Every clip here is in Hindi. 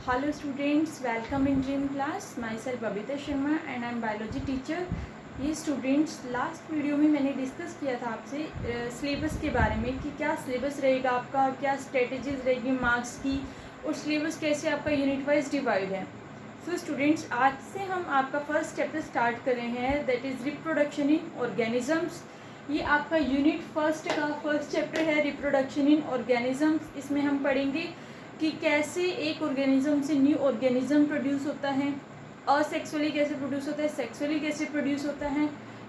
Hello students, welcome in dream class. Myself Babita Sharma and I am biology teacher. ये स्टूडेंट्स लास्ट वीडियो में मैंने डिस्कस किया था आपसे सिलेबस के बारे में कि क्या सिलेबस रहेगा आपका, क्या स्ट्रेटजीज रहेगी मार्क्स की और सिलेबस कैसे आपका यूनिट वाइज डिवाइड है। सो स्टूडेंट्स आज से हम आपका फर्स्ट चैप्टर स्टार्ट कर रहे हैं, that is reproduction in organisms. ये आपका यूनिट फर्स्ट का फर्स्ट चैप्टर है, रिप्रोडक्शन इन ऑर्गेनिजम्स। इसमें हम पढ़ेंगे कि कैसे एक ऑर्गेनिज्म से न्यू ऑर्गेनिज्म प्रोड्यूस होता है, असेक्सुअली कैसे प्रोड्यूस होता है, सेक्सुअली कैसे प्रोड्यूस होता है।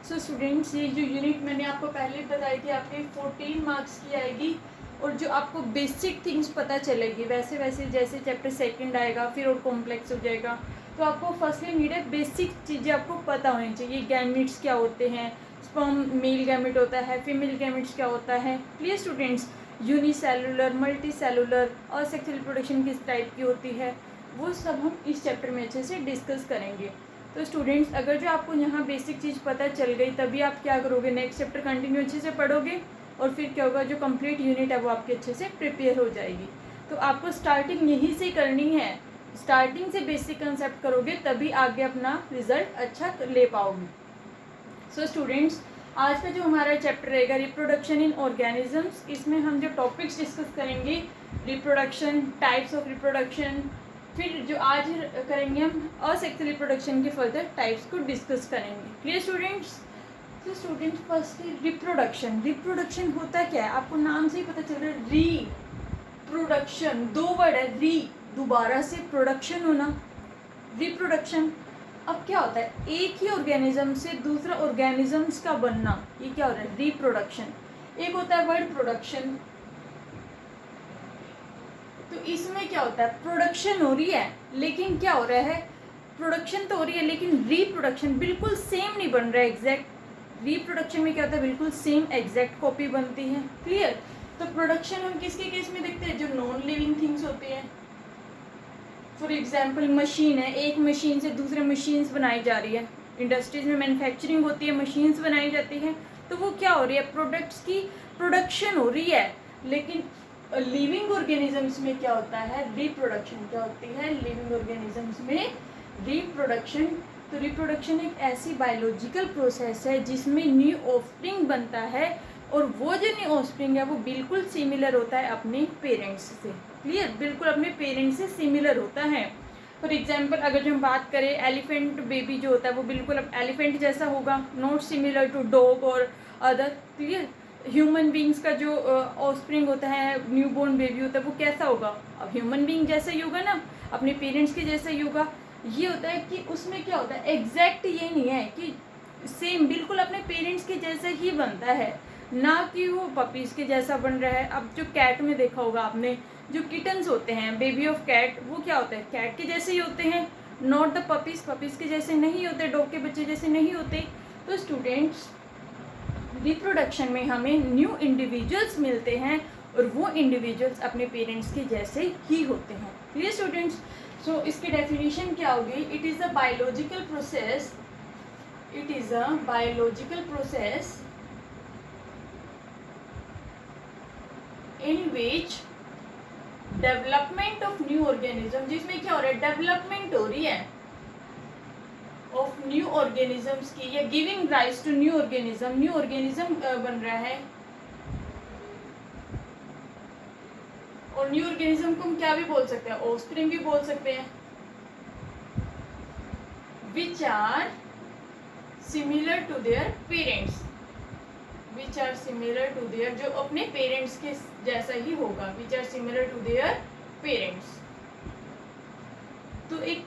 सो स्टूडेंट्स ये जो यूनिट मैंने आपको पहले बताई थी आपके 14 मार्क्स की आएगी और जो आपको बेसिक थिंग्स पता चलेगी वैसे वैसे जैसे चैप्टर सेकंड आएगा फिर और कॉम्प्लेक्स हो जाएगा। तो आपको फर्स्टली नीड है बेसिक चीज़ें आपको पता होनी चाहिए। गैमेट्स क्या होते हैं, स्पर्म मेल गैमेट होता है, फीमेल गैमेट्स क्या होता है। Clear students, unicellular, multi cellular और सेक्सुअल रिप्रोडक्शन किस टाइप की होती है, वो सब हम इस चैप्टर में अच्छे से डिस्कस करेंगे। तो स्टूडेंट्स अगर जो आपको यहाँ बेसिक चीज़ पता चल गई तभी आप क्या करोगे, नेक्स्ट चैप्टर कंटिन्यू अच्छे से पढ़ोगे और फिर क्या होगा, जो कंप्लीट यूनिट है वो आपके अच्छे से प्रिपेयर हो जाएगी। तो आपको स्टार्टिंग यहीं से करनी है, स्टार्टिंग से बेसिक कंसेप्ट करोगे तभी आगे अपना रिजल्ट अच्छा ले पाओगे। सो स्टूडेंट्स आज का जो हमारा चैप्टर रहेगा रिप्रोडक्शन इन ऑर्गेनिजम्स, इसमें हम जो टॉपिक्स डिस्कस करेंगे रिप्रोडक्शन, टाइप्स ऑफ रिप्रोडक्शन, फिर जो आज करेंगे हम असेक्सुअल रिप्रोडक्शन के फर्दर टाइप्स को डिस्कस करेंगे। Clear students? तो स्टूडेंट्स फर्स्ट रिप्रोडक्शन। रिप्रोडक्शन होता क्या है आपको नाम से ही पता चल रहा है, रिप्रोडक्शन, दो वर्ड है, री दोबारा से प्रोडक्शन होना, रिप्रोडक्शन। अब क्या होता है, एक ही ऑर्गेनिज्म से दूसरा ऑर्गेनिजम्स का बनना, ये क्या हो रहा है, रिप्रोडक्शन। एक होता है वर्ड प्रोडक्शन, तो इसमें क्या होता है, प्रोडक्शन हो रही है लेकिन क्या हो रहा है, प्रोडक्शन तो हो रही है लेकिन रिप्रोडक्शन बिल्कुल सेम नहीं बन रहा है एग्जैक्ट। रिप्रोडक्शन में क्या होता है, बिल्कुल सेम एग्जैक्ट कॉपी बनती है। क्लियर? तो प्रोडक्शन हम किसके केस में देखते हैं, जो नॉन लिविंग थिंग्स होती हैं। फॉर एग्जाम्पल मशीन है, एक मशीन से दूसरे मशीन्स बनाई जा रही है, इंडस्ट्रीज में मैन्युफैक्चरिंग होती है, मशीन्स बनाई जाती हैं, तो वो क्या हो रही है, प्रोडक्ट्स की प्रोडक्शन हो रही है। लेकिन लिविंग ऑर्गेनिजम्स में क्या होता है, रिप्रोडक्शन क्या होती है, लिविंग ऑर्गेनिजम्स में रिप्रोडक्शन। तो रिप्रोडक्शन एक ऐसी बायोलॉजिकल प्रोसेस है जिसमें न्यू ऑफस्प्रिंग बनता है और वो जो न्यू ऑफस्प्रिंग है वो बिल्कुल सिमिलर होता है अपने पेरेंट्स से। क्लियर? बिल्कुल अपने पेरेंट्स से सिमिलर होता है। फॉर एग्जाम्पल अगर जो हम बात करें एलिफेंट बेबी जो होता है वो बिल्कुल अब एलिफेंट जैसा होगा, नॉट सिमिलर टू डॉग और अदर। क्लियर? ह्यूमन बींग्स का जो ऑफस्प्रिंग होता है, न्यूबॉर्न बेबी होता है, वो कैसा होगा, अब ह्यूमन बींग जैसा ही होगा ना, अपने पेरेंट्स के जैसा ही होगा। ये होता है कि उसमें क्या होता है, एग्जैक्ट ये नहीं है कि सेम बिल्कुल अपने पेरेंट्स के जैसा ही बनता है, ना कि वो पपीज़ के जैसा बन रहा है। अब जो कैट में देखा होगा आपने, जो किटन्स होते हैं, बेबी ऑफ कैट, वो क्या होता है, कैट के जैसे ही होते हैं, नॉट द पपीज़, पपीज़ के जैसे नहीं होते, डॉग के बच्चे जैसे नहीं होते। तो स्टूडेंट्स रिप्रोडक्शन में हमें न्यू इंडिविजुअल्स मिलते हैं और वो इंडिविजुअल्स अपने पेरेंट्स के जैसे ही होते हैं। Clear students? सो इसकी डेफिनेशन क्या होगी, it is a biological process, it is a biological process in which development of new organism, जिसमें क्या हो रहा है, डेवलपमेंट हो रही है ऑफ न्यू ऑर्गेनिजम्स की, या giving rise to new organism, new organism बन रहा है। और न्यू ऑर्गेनिज्म को हम क्या भी बोल सकते हैं, ऑफस्प्रिंग भी बोल सकते हैं, which are similar to their parents, which are similar to their, जो अपने पेरेंट्स के जैसा ही होगा, which are similar to their parents. तो एक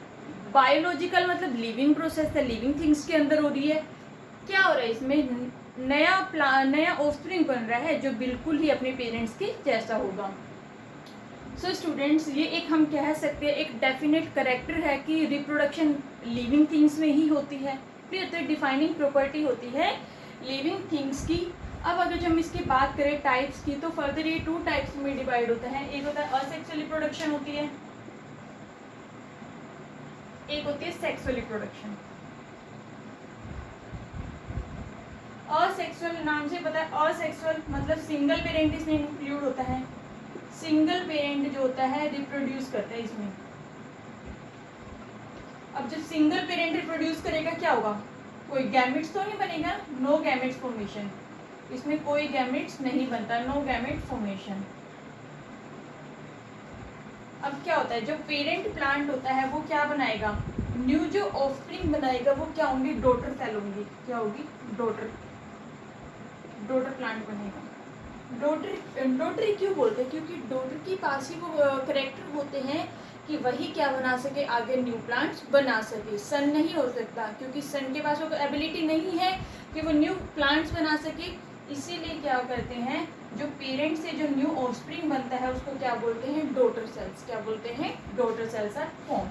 बायोलॉजिकल मतलब लिविंग प्रोसेस है, लिविंग थिंग्स के अंदर हो रही है। क्या हो रहा है इसमें, नया ऑफस्प्रिंग बन रहा है जो बिल्कुल ही अपने पेरेंट्स के जैसा होगा। सो स्टूडेंट्स ये एक हम कह सकते हैं एक डेफिनेट करेक्टर है कि रिप्रोडक्शन लिविंग थिंग्स में ही होती है, फिर तो डिफाइनिंग प्रॉपर्टी होती है लिविंग थिंग्स की। अब अगर जब हम इसकी बात करें टाइप्स की, तो फर्दर ये 2 टाइप्स में डिवाइड होता है। एक होता है असेक्सुअल रिप्रोडक्शन होती है, एक होती है सेक्सुअल रिप्रोडक्शन। असेक्सुअल नाम से पता है, असेक्सुअल मतलब सिंगल पेरेंट इसमें इंक्लूड होता है, सिंगल पेरेंट जो होता है रिप्रोड्यूस करता है इसमें। अब जब सिंगल पेरेंट रिप्रोड्यूस करेगा क्या होगा, कोई गैमेट्स तो नहीं बनेगा, नो गैमेट्स फॉर्मेशन, इसमें कोई गैमेट्स नहीं बनता, नो गैमेट फॉर्मेशन। अब क्या होता है, जो पेरेंट प्लांट होता है वो क्या बनाएगा, न्यू जो ऑफस्प्रिंग बनाएगा वो क्या होंगी, डॉटर सेल होंगी, क्या होगी, डॉटर प्लांट बनेगा। डॉटर क्यों बोलते हैं, क्योंकि डॉटर के पास ही वो करेक्टर होते हैं कि वही क्या बना सके, आगे न्यू प्लांट्स बना सके। सन नहीं हो सकता, क्योंकि सन के पास वो एबिलिटी नहीं है कि वो न्यू प्लांट्स बना सके। इसीलिए क्या करते हैं, जो पेरेंट से जो न्यू ऑफस्प्रिंग बनता है उसको क्या बोलते हैं, डॉटर सेल्स। क्या बोलते हैं, डॉटर सेल्स आर फॉर्म।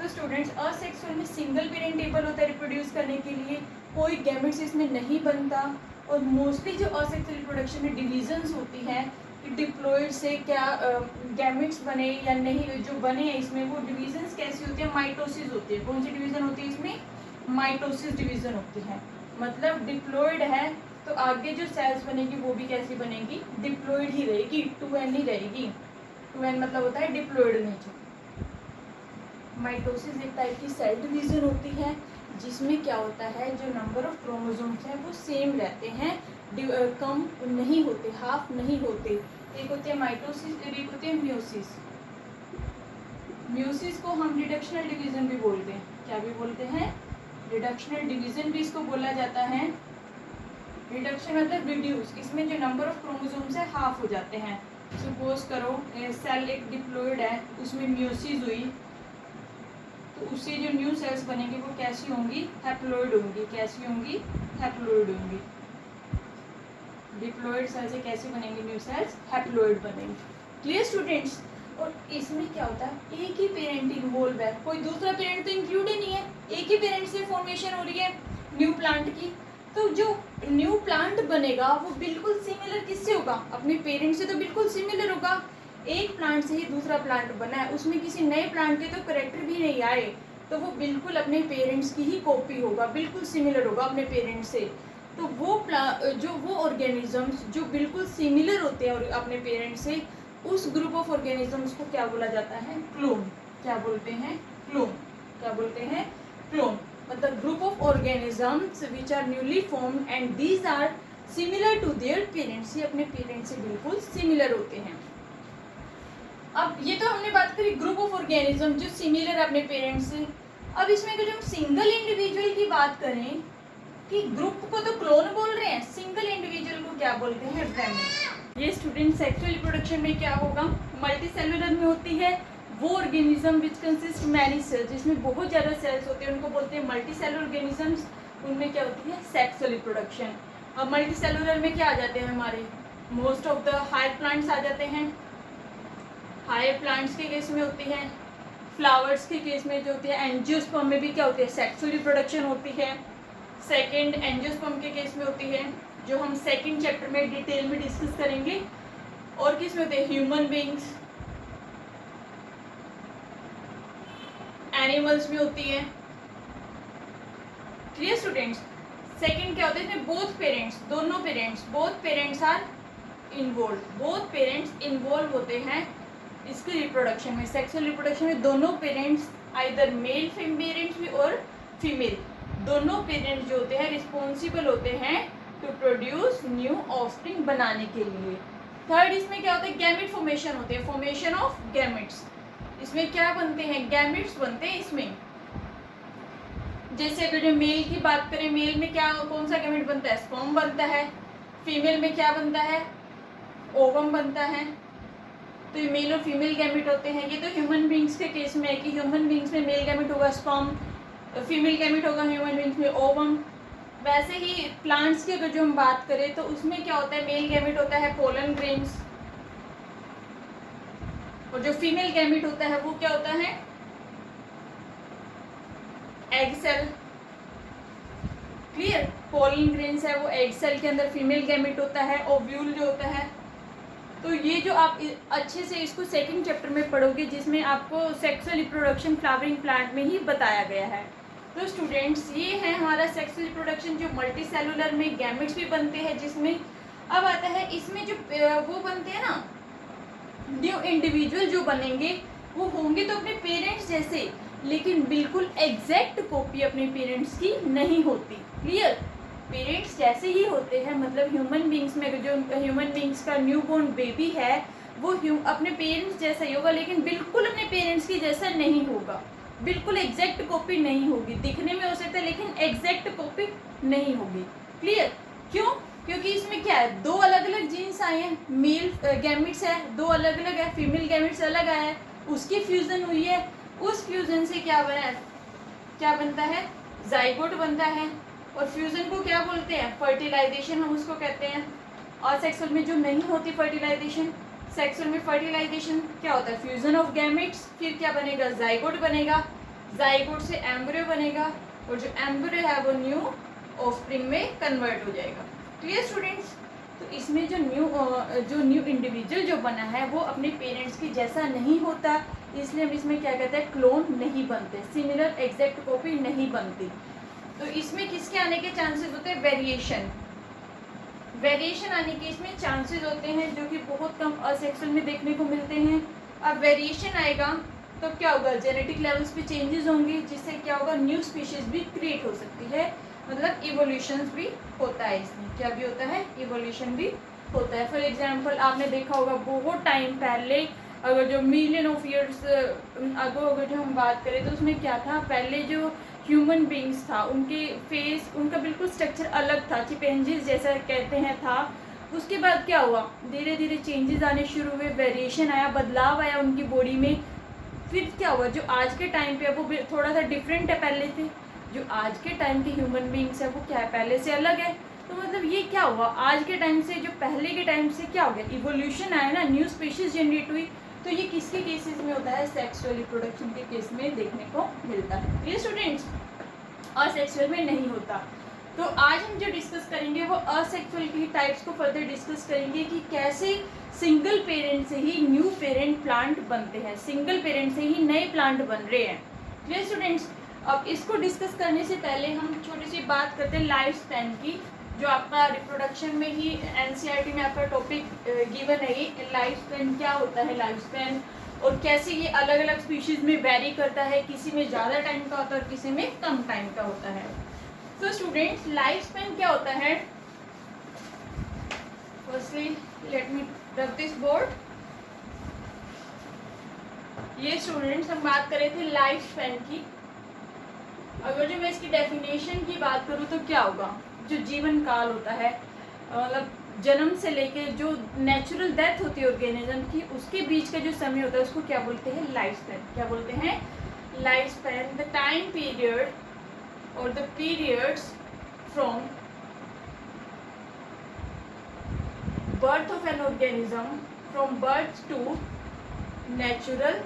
तो स्टूडेंट्स, असेक्सुअल में सिंगल पेरेंट एबल होता है रिप्रोड्यूस करने के लिए, कोई गैमेट्स इसमें नहीं बनता। और मोस्टली जो असेक्सुअल रिप्रोडक्शन में डिवीजन्स होती है कि डिप्लॉइड से क्या गैमेट्स बने या नहीं, जो बने हैं इसमें वो डिवीजन्स कैसी होती है, माइटोसिस होती है। कौन सी डिवीजन होती है इसमें, माइटोसिस डिवीजन होती है। मतलब डिप्लॉइड है तो आगे जो सेल्स बनेगी वो भी कैसी बनेगी, डिप्लॉइड ही रहेगी, 2n ही रहेगी। 2n मतलब होता है डिप्लॉइड नेचर। माइटोसिस एक टाइप की सेल डिवीजन होती है जिसमें क्या होता है, जो नंबर ऑफ क्रोमोसोम्स हैं वो सेम रहते हैं, कम नहीं होते, हाफ नहीं होते। एक होती है माइटोसिस और एक होती है म्यूसिस। म्यूसिस को हम रिडक्शनल डिवीजन भी बोलते हैं। क्या भी बोलते हैं, रिडक्शनल डिवीजन भी इसको बोला जाता है। रिडक्शन मतलब रिड्यूस, इसमें जो नंबर ऑफ क्रोमोसोम्स है हाफ हो जाते हैं। सपोज करो सेल एक डिप्लॉइड है, उसमें म्यूसिस हुई तो उससे जो न्यू सेल्स बनेंगी वो कैसी होंगी, हैप्लॉइड होंगी। कैसी होंगी, हैप्लॉइड होंगी। डिप्लॉइड सेल से कैसे बनेंगे न्यू सेल्स, हैप्लॉइड बनेंगे। Clear students. और इसमें क्या होता है, एक ही पेरेंट इन्वॉल्व है, कोई दूसरा पेरेंट तो इंक्लूड ही नहीं है, एक ही पेरेंट से फॉर्मेशन हो रही है न्यू प्लांट की। तो जो न्यू प्लांट बनेगा वो बिल्कुल सिमिलर किससे होगा, अपने पेरेंट से तो बिल्कुल सिमिलर होगा। एक प्लांट से ही दूसरा प्लांट बना है, उसमें किसी नए प्लांट के तो करेक्टर भी नहीं आए, तो वो बिल्कुल अपने पेरेंट्स की ही कॉपी होगा, बिल्कुल सिमिलर होगा अपने पेरेंट्स से। तो वो ऑर्गेनिजम्स जो बिल्कुल सिमिलर होते हैं और अपने पेरेंट्स से, उस ग्रुप ऑफ ऑर्गेनिजम्स को क्या बोला जाता है, क्लोन। क्या बोलते हैं, क्लोन। क्या बोलते हैं, क्लोन। मतलब group of organisms which are newly formed and these are similar to their parents. ये अपने पेरेंट्स से बिल्कुल सिमिलर होते हैं। अब ये तो हमने बात करी ग्रुप ऑफ ऑर्गेनिज्म जो सिमिलर है अपने पेरेंट्स से। अब इसमें अगर हम सिंगल इंडिविजुअल की बात करें कि ग्रुप को तो क्लोन बोल रहे हैं, सिंगल इंडिविजुअल को क्या बोलते हैं, गैमेट। ये स्टूडेंट सेक्सुअल रिप्रोडक्शन में क्या होगा, मल्टी सेलुलर में होती है वो organism which consist many cells, जिसमें बहुत ज़्यादा सेल्स होते हैं उनको बोलते हैं मल्टी सेलुलर ऑर्गेनिजम्स। उनमें क्या होती है, सेक्सुअल रिप्रोडक्शन। अब मल्टी सेलुलर में क्या आ जाते हैं हमारे, most of the higher plants आ जाते हैं। हायर प्लांट्स के केस में होती है, फ्लावर्स के केस में जो होती है, एंजियोस्पर्म में भी क्या होती है, सेक्सुअल रिप्रोडक्शन होती है। सेकंड एंजियोस्पर्म के केस में होती है, जो हम सेकंड चैप्टर में डिटेल में डिस्कस करेंगे। और किस में होते हैं, ह्यूमन बीइंग्स, एनिमल्स में होती है। Clear students. सेकंड क्या होता है इसमें, बोथ पेरेंट्स, दोनों parents, both parents are involve, both parents involve होते हैं इसके रिप्रोडक्शन में, सेक्सुअल रिप्रोडक्शन में। दोनों पेरेंट्स, आइदर मेल पेरेंट्स भी और फीमेल, दोनों पेरेंट्स जो होते हैं रिस्पॉन्सिबल होते हैं टू प्रोड्यूस न्यू ऑफस्प्रिंग बनाने के लिए। थर्ड इसमें क्या होता है, गैमेट फॉर्मेशन होते हैं, फॉर्मेशन ऑफ गैमेट्स। इसमें क्या बनते हैं, गैमेट्स बनते हैं इसमें। जैसे अगर जो मेल की बात करें, मेल में क्या, कौन सा गैमेट बनता है, स्पर्म बनता है। फीमेल में क्या बनता है, ओवम बनता है। तो ये मेल और फीमेल गैमेट होते हैं। ये तो ह्यूमन बींग्स के केस में है कि ह्यूमन बींग्स में मेल गैमेट होगा स्पर्म, फीमेल गैमेट होगा ह्यूमन बींग्स में ओवम। वैसे ही प्लांट्स की अगर जो हम बात करें तो उसमें क्या होता है, मेल गैमेट होता है पोलन ग्रेन्स, और जो फीमेल गैमेट होता है वो क्या होता है, egg cell. Clear, pollen grains है वो एग सेल के अंदर फीमेल गैमेट होता है, ओव्यूल जो होता है। तो ये जो आप अच्छे से इसको सेकंड चैप्टर में पढ़ोगे जिसमें आपको सेक्सुअल रिप्रोडक्शन फ्लावरिंग प्लांट में ही बताया गया है। तो स्टूडेंट्स ये है हमारा सेक्सुअल रिप्रोडक्शन जो मल्टी सेलुलर में गैमेट्स भी बनते हैं, जिसमें अब आता है इसमें जो वो बनते हैं ना न्यू इंडिविजुअल जो बनेंगे वो होंगे तो अपने पेरेंट्स जैसे, लेकिन बिल्कुल एग्जैक्ट कॉपी अपने पेरेंट्स की नहीं होती। क्लियर? पेरेंट्स जैसे ही होते हैं, मतलब ह्यूमन बींग्स में जो ह्यूमन बींग्स का न्यू बॉर्न बेबी है वो अपने पेरेंट्स जैसा ही होगा, लेकिन बिल्कुल अपने पेरेंट्स की जैसा नहीं होगा, बिल्कुल एग्जैक्ट कॉपी नहीं होगी। दिखने में हो सकता है लेकिन एग्जैक्ट कॉपी नहीं होगी। क्लियर? क्यों? क्योंकि इसमें क्या है, दो अलग अलग जीन्स आए हैं, मेल गैमिट्स है, दो अलग अलग है, फीमेल गैमिट्स अलग आया है, उसकी फ्यूजन हुई है, उस फ्यूजन से क्या बना है, क्या बनता है, जाइगोट बनता है। और फ्यूजन को क्या बोलते हैं, फर्टिलाइजेशन हम उसको कहते हैं। और सेक्सुअल में जो नहीं होती फर्टिलाइजेशन, सेक्सुअल में फर्टिलाइजेशन क्या होता है, फ्यूजन ऑफ गैमेट्स, फिर क्या बनेगा, जाइगोट बनेगा, जाइगोट से एम्ब्रियो बनेगा, और जो एम्ब्रियो है वो न्यू ऑफस्प्रिंग में कन्वर्ट हो जाएगा। Clear students? तो इसमें जो न्यू इंडिविजुअल जो बना है वो अपने पेरेंट्स की जैसा नहीं होता, इसलिए हम इसमें क्या कहते हैं, क्लोन नहीं बनते, सिमिलर एग्जैक्ट कॉपी नहीं बनती। तो इसमें किसके आने के चांसेस होते हैं, वेरिएशन, वेरिएशन आने के इसमें चांसेस होते हैं, जो कि बहुत कम असेक्सुअल में देखने को मिलते हैं। अब वेरिएशन आएगा तो क्या होगा, जेनेटिक लेवल्स पे चेंजेस होंगे, जिससे क्या होगा, न्यू स्पीशीज भी क्रिएट हो सकती है, मतलब इवोल्यूशन भी होता है इसमें, क्या भी होता है, इवोल्यूशन भी होता है। फॉर एग्जांपल आपने देखा होगा बहुत टाइम पहले, अगर जो मिलियन ऑफ ईयर्स अगर जो हम बात करें तो उसमें क्या था, पहले जो ह्यूमन बींग्स था उनके फेस, उनका बिल्कुल स्ट्रक्चर अलग था, चिपैंजीज जैसा कहते हैं था। उसके बाद क्या हुआ, धीरे धीरे चेंजेस आने शुरू हुए, वेरिएशन आया, बदलाव आया उनकी बॉडी में। फिर क्या हुआ, जो आज के टाइम पे वो थोड़ा सा डिफरेंट है पहले से, जो आज के टाइम के ह्यूमन बींग्स है वो क्या है, पहले से अलग है। तो मतलब ये क्या हुआ, आज के टाइम से जो पहले के टाइम से क्या हो गया, इवोल्यूशन आया ना, न्यू स्पीशीज जनरेट हुई। तो ये किसके केसेस में होता है, सेक्सुअल रिप्रोडक्शन के केस में देखने को मिलता है। ये स्टूडेंट्स असेक्सुअल में नहीं होता। तो आज हम जो डिस्कस करेंगे वो असेक्सुअल की टाइप्स को फर्दर डिस्कस करेंगे कि कैसे सिंगल पेरेंट से ही न्यू पेरेंट प्लांट बनते हैं, सिंगल पेरेंट से ही नए प्लांट बन रहे हैं। Clear students? अब इसको डिस्कस करने से पहले हम छोटी सी बात करते हैं लाइफ स्पैन की, जो आपका रिप्रोडक्शन में ही एनसीईआरटी में आपका टॉपिक गिवन है, ये लाइफ स्पैन क्या होता है, लाइफ स्पैन, और कैसे ये अलग अलग स्पीशीज में वेरी करता है, किसी में ज़्यादा टाइम का होता है और किसी में कम टाइम का होता है। तो स्टूडेंट्स लाइफ स्पैन क्या होता है, firstly let me rub this board. ये स्टूडेंट्स हम बात कर रहे थे लाइफ स्पैन की। अगर जो मैं इसकी डेफिनेशन की बात करूँ तो क्या होगा, जो जीवन काल होता है, मतलब जन्म से लेके जो नेचुरल डेथ होती है ऑर्गेनिज्म की, उसके बीच का जो समय होता है उसको क्या बोलते हैं, लाइफ स्पैन। क्या बोलते हैं, life span, the time period और the periods from birth of an organism, from birth to natural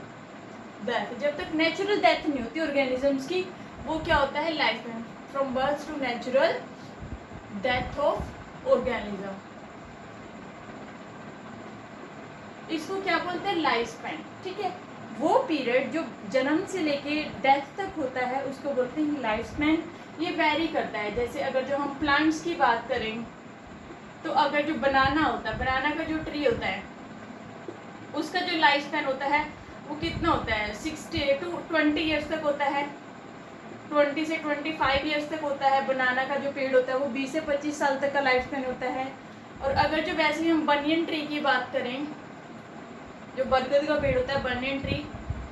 death. जब तक नेचुरल डेथ नहीं होती ऑर्गेनिजम्स की, वो क्या होता है, life span, from birth to natural death of organism, इसको क्या बोलते हैं, लाइफ स्पैन। ठीक है, वो पीरियड जो जन्म से लेके डेथ तक होता है उसको बोलते हैं लाइफ स्पैन। ये वैरी करता है, जैसे अगर जो हम प्लांट्स की बात करें तो अगर जो बनाना होता है, बनाना का जो ट्री होता है उसका जो लाइफ स्पैन होता है वो कितना होता है, 60 to 20 ईयर्स तक होता है, 20 से 25 ईयर्स तक होता है। बनाना का जो पेड़ होता है वो 20 से 25 साल तक का लाइफ स्पैन होता है। और अगर जो वैसे ही हम बनियन ट्री की बात करें, जो बरगद का पेड़ होता है बनियन ट्री,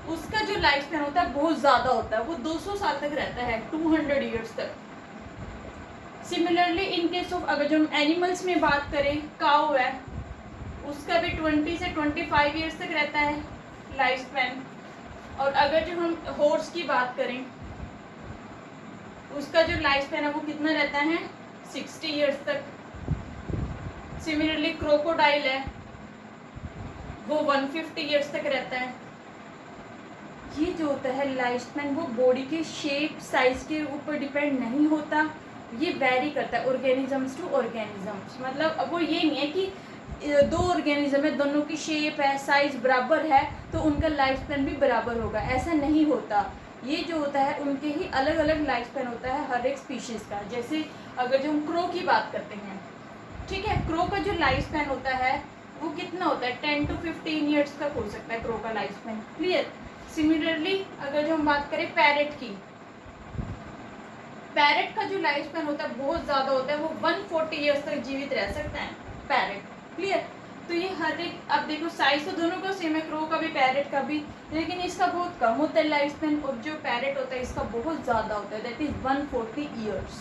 उसका जो लाइफ स्पैन होता है बहुत ज़्यादा होता है, वो 200 साल तक रहता है, 200 ईयर्स तक। सिमिलरली इन केस ऑफ अगर जो हम एनिमल्स में बात करें, काऊ है, उसका भी 20 से 25 ईयर्स तक रहता है लाइफ स्पैन। और अगर जो हम हॉर्स की बात करें, उसका जो लाइफ स्पैन है वो कितना रहता है, 60 ईयर्स तक। सिमिलरली क्रोकोडाइल है, वो 150 ईयर्स तक रहता है। ये जो होता है लाइफ स्पैन, वो बॉडी के शेप साइज के ऊपर डिपेंड नहीं होता, ये वेरी करता है ऑर्गेनिजम्स टू ऑर्गेनिजम्स। मतलब अब वो ये नहीं है कि दो ऑर्गेनिज्म है, दोनों की शेप है, साइज बराबर है तो उनका लाइफ स्पैन भी बराबर होगा, ऐसा नहीं होता। ये जो होता है उनके ही अलग अलग लाइफ स्पैन होता है हर एक स्पीशीज़ का। जैसे अगर जो हम क्रो की बात करते हैं, ठीक है, क्रो का जो लाइफ स्पैन होता है वो कितना होता है 10 to 15 ईयर्स तक हो सकता है क्रो का लाइफ स्पैन। क्लियर। सिमिलरली अगर जो हम बात करें पैरेट की, पैरेट का जो लाइफ स्पैन होता है बहुत ज़्यादा होता है, वो 140 ईयर्स तक जीवित रह सकता है पैरेट। क्लियर। तो ये हर एक, अब देखो साइज तो दोनों का सेम है, क्रो का भी पैरेट का भी, लेकिन इसका बहुत कम होता है लाइफ स्पैन, और जो पैरेट होता है इसका बहुत ज़्यादा होता है, दैट इज़ 140 ईयर्स।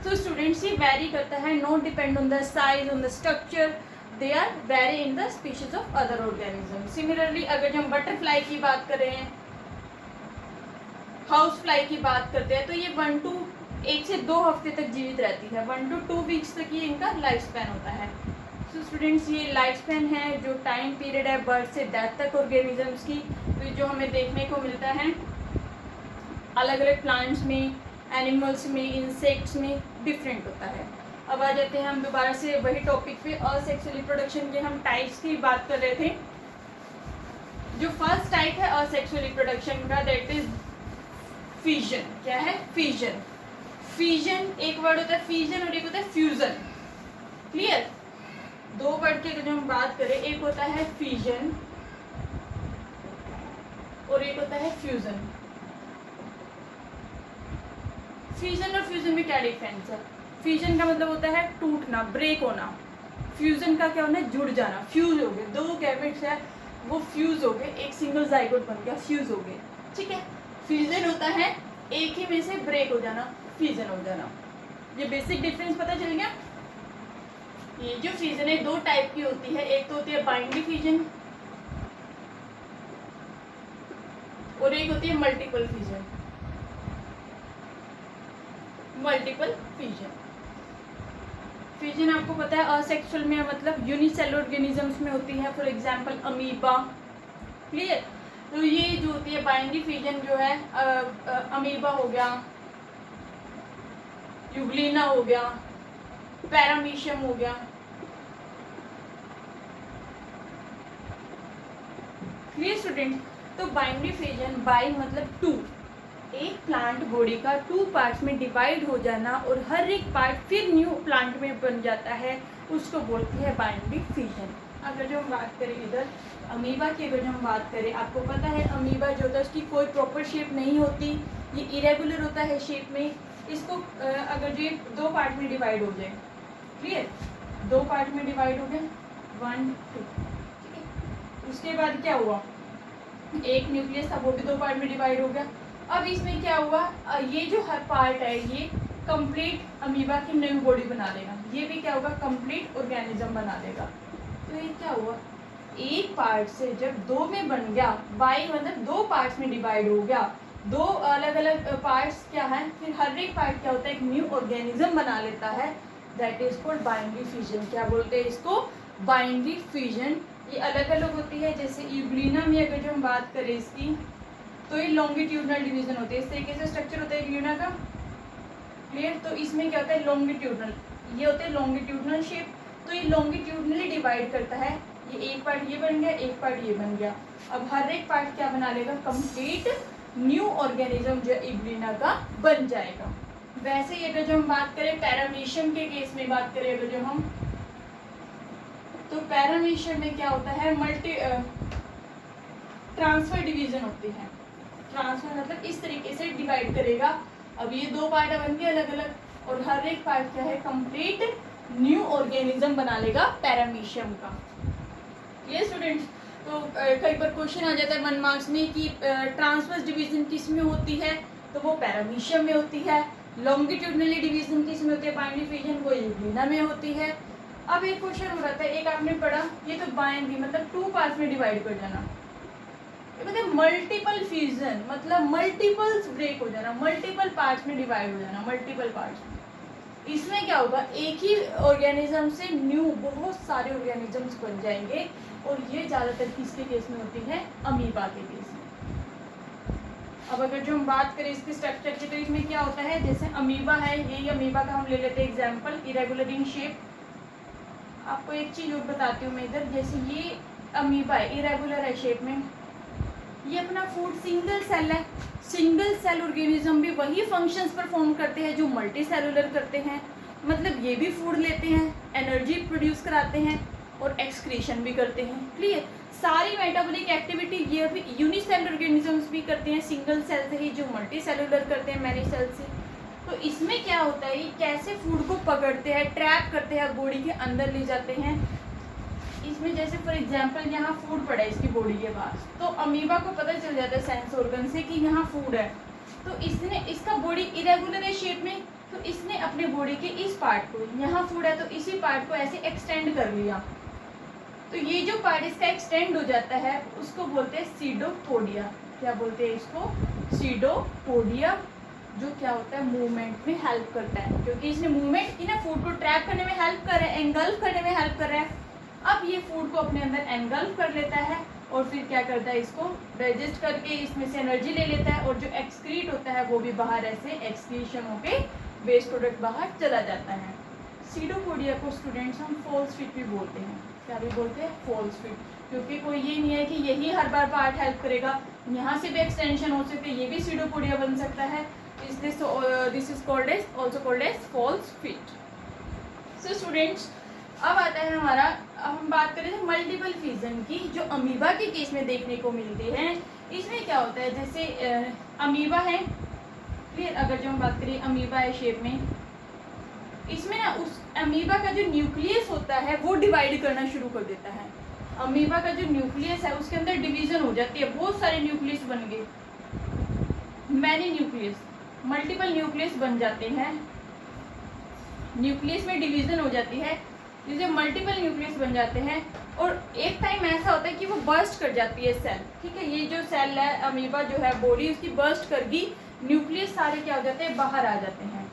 तो स्टूडेंट्स ये वेरी करता है, not depend on the size, on the structure, they are vary in the species of other organism. Similarly अगर हम बटरफ्लाई की बात करें, हाउस फ्लाई की बात करते हैं, तो ये 1 से 2 हफ्ते तक जीवित रहती है, 1 to 2 वीक्स तक ये इनका लाइफ स्पैन होता है। तो स्टूडेंट्स ये लाइफ स्पैन है, जो टाइम पीरियड है बर्थ से डेथ तक ऑर्गेनिजम्स की, तो जो हमें देखने को मिलता है अलग अलग प्लांट्स में, एनिमल्स में, इंसेक्ट्स में डिफरेंट होता है। अब आ जाते हैं हम दोबारा से वही टॉपिक पे, असेक्सुअल रिप्रोडक्शन के हम टाइप्स की बात कर रहे थे। जो फर्स्ट टाइप है असेक्सुअल रिप्रोडक्शन का, दैट इज फिजन। क्या है? फिजन। फिजन एक वर्ड होता है फिजन और एक होता है फ्यूजन। क्लियर। 2 वर्ड की जो हम बात करें, एक होता है फिजन और एक होता है फ्यूजन। फिजन और फ्यूजन में क्या डिफरेंस है? फिजन का मतलब होता है टूटना, ब्रेक होना। फ्यूजन का क्या होना है? जुड़ जाना, फ्यूज हो गए, 2 गैमेट्स है वो फ्यूज हो गए, एक सिंगल जाइगोट बन गया, फ्यूज हो गए। ठीक है। फ्यूजन होता है एक ही में से ब्रेक हो जाना, फ्यूजन हो जाना। ये बेसिक डिफरेंस पता चल गया। ये जो फ्यूजन है 2 टाइप की होती है, एक तो होती है बाइनरी फ्यूजन और एक होती है multiple fusion. Multiple fusion, fusion आपको पता है असेक्सुअल में मतलब यूनिसेलुलर ऑर्गेनिजम्स में होती है, फॉर एग्जांपल अमीबा। क्लियर। तो ये जो होती है बाइनरी फ्यूजन जो है अमीबा हो गया, यूग्लिना हो गया, पैरामीशियम हो गया। Clear student. तो बाइनरी फ्यूजन, बाई मतलब 2, एक प्लांट बॉडी का 2 पार्ट्स में डिवाइड हो जाना और हर एक पार्ट फिर न्यू प्लांट में बन जाता है, उसको बोलते हैं बाइनरी फ्यूजन। अगर जो हम बात करें इधर अमीबा की, अगर जो हम बात करें, आपको पता है अमीबा जो होता है उसकी कोई प्रॉपर शेप नहीं होती, ये इरेगुलर होता है शेप में। इसको अगर जो 2 पार्ट में डिवाइड हो जाए, क्लियर, 2 पार्ट में डिवाइड हो गए, 1 2, ठीक है। उसके बाद क्या हुआ, एक न्यूक्लियस था वो भी 2 पार्ट में डिवाइड हो गया। अब इसमें क्या हुआ, ये जो हर पार्ट है ये कंप्लीट अमीबा की न्यू बॉडी बना देगा, ये भी क्या होगा कंप्लीट ऑर्गेनिज्म बना देगा। तो ये क्या हुआ, एक पार्ट से जब 2 में बन गया, बाई मतलब 2 पार्ट्स में डिवाइड हो गया, 2 अलग अलग पार्ट्स क्या है, फिर हर एक पार्ट क्या होता है एक न्यू ऑर्गेनिज्म बना लेता है, that is called binary fusion. क्या बोलते हैं इसको? Binary fusion. ये अलग अलग होती है, जैसे यूग्लिना में अगर जो हम बात करें इसकी, तो ये लॉन्गिट्यूडनल डिवीजन होते हैं, इस तरीके से स्ट्रक्चर होता है यूग्लिना का। क्लियर। तो इसमें क्या होता है लॉन्गिट्यूडनल, ये होते हैं लॉन्गिट्यूडनल शेप, तो ये लॉन्गिट्यूडनली डिवाइड करता है, ये एक पार्ट ये बन गया, एक पार्ट ये बन गया। अब हर एक पार्ट क्या बना लेगा, कंप्लीट न्यू ऑर्गेनिज्म जो यूग्लिना का बन जाएगा। वैसे ही अगर जो हम बात करें पैरामीशियम के केस में बात करें अगर जो हम, तो पैरामीशियम में क्या होता है मल्टी ट्रांसफर डिवीजन होती है। ट्रांसफर मतलब इस तरीके से डिवाइड करेगा, अब ये 2 पार्ट बन गए अलग अलग, और हर एक पार्ट क्या है कंप्लीट न्यू ऑर्गेनिज्म बना लेगा पैरामीशियम का। ये स्टूडेंट्स, तो कई बार क्वेश्चन आ जाता है 1 मार्क्स में कि ट्रांसवर्स डिवीजन किस में होती है, तो वो पैरामीशियम में होती है। लॉन्गिट्यूडनली डिवीजन किस में होती है, बाइनरी फ्यूजन, वो यूग्लिना में होती है। अब एक क्वेश्चन हो रहा था, एक आपने पढ़ा, ये तो बाइनरी मतलब 2 पार्ट्स में डिवाइड कर जाना, मतलब मल्टीपल फ्यूजन मतलब मल्टीपल्स ब्रेक हो जाना, मल्टीपल पार्ट्स में डिवाइड हो जाना, मल्टीपल पार्ट्स। इसमें क्या होगा, एक ही ऑर्गेनिज्म से न्यू बहुत सारे ऑर्गेनिजम्स बन जाएंगे, और ये ज़्यादातर किसके केस में होती है, अमीबा के केस में। अब अगर जो हम बात करें इसके स्ट्रक्चर की, तो इसमें क्या होता है, जैसे अमीबा है, यही अमीबा का हम ले लेते हैं एग्जाम्पल, इरेगुलर इन शेप। आपको एक चीज़ और बताती हूँ मैं इधर, जैसे ये अमीबा है, इरेगुलर है शेप में, ये अपना फूड सिंगल सेल है, सिंगल सेल ऑर्गेनिज्म भी वही फंक्शंस परफॉर्म करते हैं जो मल्टी सेलुलर करते हैं, मतलब ये भी फूड लेते हैं, एनर्जी प्रोड्यूस कराते हैं, और एक्सक्रीशन भी करते हैं। क्लियर, सारी मेटाबॉलिक एक्टिविटी ये अभी यूनिसेलुलर ऑर्गेनिजम्स भी करते हैं, सिंगल सेल से ही, जो मल्टी सेलुलर करते हैं मैनी सेल से। तो इसमें क्या होता है, ये कैसे फूड को पकड़ते हैं, ट्रैप करते हैं, बॉडी के अंदर ले जाते हैं। इसमें जैसे फॉर एग्जांपल यहाँ फूड पड़ा है इसकी बॉडी के पास, तो अमीबा को पता चल जाता है सेंस ऑर्गन से कि यहाँ फूड है। तो इसने, इसका बॉडी इरेगुलर है शेप में, तो इसने अपने बॉडी के इस पार्ट को, यहाँ फूड है तो इसी पार्ट को ऐसे एक्सटेंड कर लिया। तो ये जो पार्ट इसका एक्सटेंड हो जाता है उसको बोलते हैं सीडोपोडिया। क्या बोलते हैं इसको? सीडोपोडिया, जो क्या होता है मूवमेंट में हेल्प करता है, क्योंकि इसने मूवमेंट की ना, फूड को ट्रैप करने में हेल्प कर रहा है, एंगल्फ करने में हेल्प कर रहा है। अब ये फूड को अपने अंदर एंगल्फ कर लेता है और फिर क्या करता है, इसको डाइजेस्ट करके इसमें से एनर्जी ले लेता है, और जो एक्सक्रीट होता है वो भी बाहर ऐसे एक्सक्रीशन होके वेस्ट प्रोडक्ट बाहर चला जाता है। सीडोपोडिया को स्टूडेंट्स हम फॉल्स फिट भी बोलते हैं। क्या भी बोलते हैं? फॉल्स फिट, क्योंकि कोई ये नहीं है कि यही हर बार पार्ट हेल्प करेगा, यहाँ से भी एक्सटेंशन हो सकती है, ये भी सीडोपोडिया बन सकता है। This is called as, also called as false feet. So students, अब आता है हमारा, हम बात करें थे मल्टीपल फिजन की, जो अमीबा के केस में देखने को मिलते हैं। इसमें क्या होता है, जैसे अमीबा है, फिर अगर जो हम बात करें अमीबा है शेप में, इसमें ना उस अमीबा का जो न्यूक्लियस होता है वो डिवाइड करना शुरू कर देता है। अमीबा का जो न्यूक्लियस है उसके अंदर डिवीजन हो जाती है, बहुत सारे न्यूक्लियस बन गए, मैनी न्यूक्लियस, मल्टीपल न्यूक्लियस बन जाते हैं। न्यूक्लियस में डिवीजन हो जाती है, जिसे मल्टीपल न्यूक्लियस बन जाते हैं। और एक टाइम ऐसा होता है कि वो बर्स्ट कर जाती है सेल। ठीक है, ये जो सेल है अमीबा जो है बॉडी उसकी बर्स्ट कर गई, न्यूक्लियस सारे क्या हो जाते हैं, बाहर आ जाते हैं।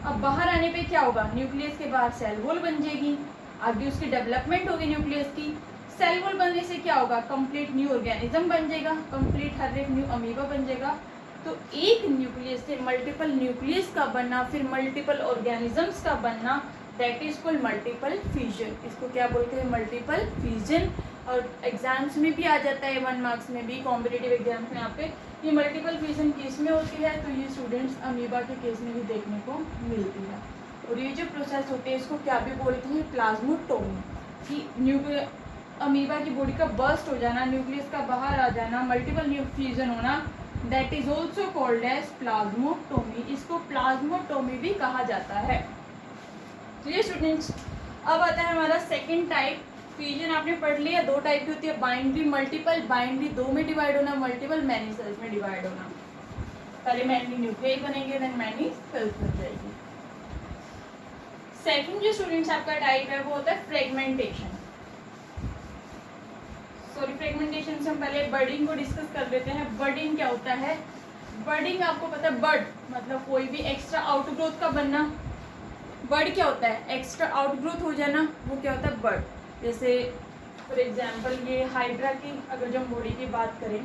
अब बाहर आने पे क्या होगा, न्यूक्लियस के बाहर सेल वॉल बन जाएगी, आगे उसकी डेवलपमेंट होगी न्यूक्लियस की। सेल वॉल बनने से क्या होगा, कंप्लीट न्यू ऑर्गेनिज्म बन जाएगा, कंप्लीट हर एक न्यू अमीबा बन जाएगा। तो एक न्यूक्लियस से मल्टीपल न्यूक्लियस का बनना, फिर मल्टीपल ऑर्गेनिजम्स का बनना, that is called multiple fusion. इसको क्या बोलते हैं, मल्टीपल फ्यूजन। और एग्जाम्स में भी आ जाता है, 1 मार्क्स में भी, कॉम्पिटिटिव एग्जाम्स में यहाँ पे ये मल्टीपल फ्यूजन केस में होती है। तो ये स्टूडेंट्स अमीबा के केस में भी देखने को मिलती है। और ये जो प्रोसेस होते हैं इसको क्या भी बोलते हैं, प्लाज्मोटोमी। कि अमीबा की बॉडी का बर्स्ट हो जाना, न्यूक्लियस का बाहर आ जाना, मल्टीपल फ्यूजन होना, that is also called as plasmotomy. इसको प्लाज्मोटोमी भी कहा जाता है। चलिए स्टूडेंट्स, अब आता है हमारा सेकंड टाइप। फ्यूजन आपने पढ़ लिया, 2 टाइप की होती है, बाइनरी मल्टीपल। बाइनरी 2 में डिवाइड होना, मल्टीपल मैनी सेल्स में डिवाइड होना। पहले मैनी न्यूक्लियाई बनेंगे, देन मैनी सेल्स बन जाएगी। सेकंड जो स्टूडेंट्स आपका टाइप है वो होता है फ्रेगमेंटेशन। सॉरी, फ्रेगमेंटेशन से हम पहले बर्डिंग को डिस्कस कर लेते हैं। बर्डिंग क्या होता है? बर्डिंग आपको पता है, बर्ड मतलब कोई भी एक्स्ट्रा आउटग्रोथ का बनना। बर्ड क्या होता है? एक्स्ट्रा आउटग्रोथ हो जाना, वो क्या होता है? बर्ड। जैसे फॉर एग्जांपल ये हाइड्रा की अगर जो हम बॉडी की बात करें,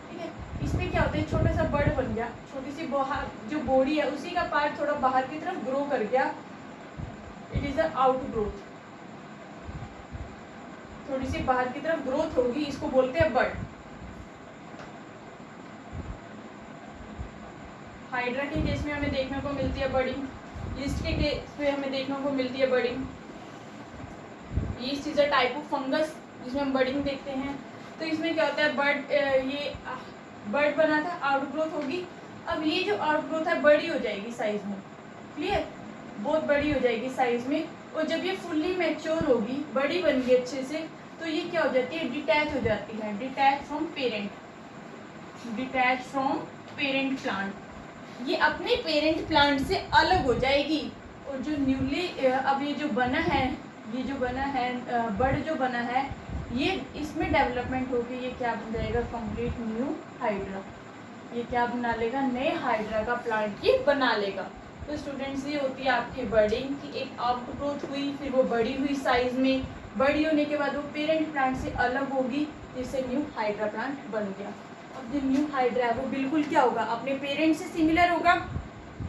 ठीक है, इसमें क्या होता है, छोटा सा बर्ड बन गया, छोटी सी जो बॉडी है उसी का पार्ट थोड़ा बाहर की तरफ ग्रो कर गया, इट इज अ आउटग्रोथ। थोड़ी सी बाहर की तरफ ग्रोथ होगी, इसको बोलते हैं बर्ड। हाइड्रा के केस में हमें देखने को मिलती है बर्डिंग, यीस्ट के केस में हमें देखने को मिलती है budding. Yeast is a type of fungus जिसमें हम बर्डिंग देखते हैं। तो इसमें क्या होता है, ये बर्ड बना था, आउटग्रोथ होगी। अब ये जो आउटग्रोथ है बड़ी हो जाएगी साइज में, क्लियर, बहुत बड़ी हो जाएगी साइज में। और जब ये फुल्ली मैच्योर होगी, बड़ी बन गई अच्छे से, तो ये क्या हो जाती है, डिटैच हो जाती है, detach from parent, detach from parent plant. ये अपने पेरेंट प्लांट से अलग हो जाएगी। और जो न्यूली अब ये जो बना है, बर्ड जो बना है, ये इसमें डेवलपमेंट होगी, ये क्या बन जाएगा, कंप्लीट न्यू हाइड्रा। ये क्या बना लेगा, नए हाइड्रा का प्लांट ये बना लेगा। तो स्टूडेंट्स, ये होती है आपकी बर्डिंग की, एक आउटग्रोथ हुई, फिर वो बड़ी हुई साइज में, बड़ी होने के बाद वो पेरेंट प्लांट से अलग होगी, जिससे न्यू हाइड्रा प्लांट बन गया। अब जो न्यू हाइड्रा है वो बिल्कुल क्या होगा, अपने पेरेंट से सिमिलर होगा।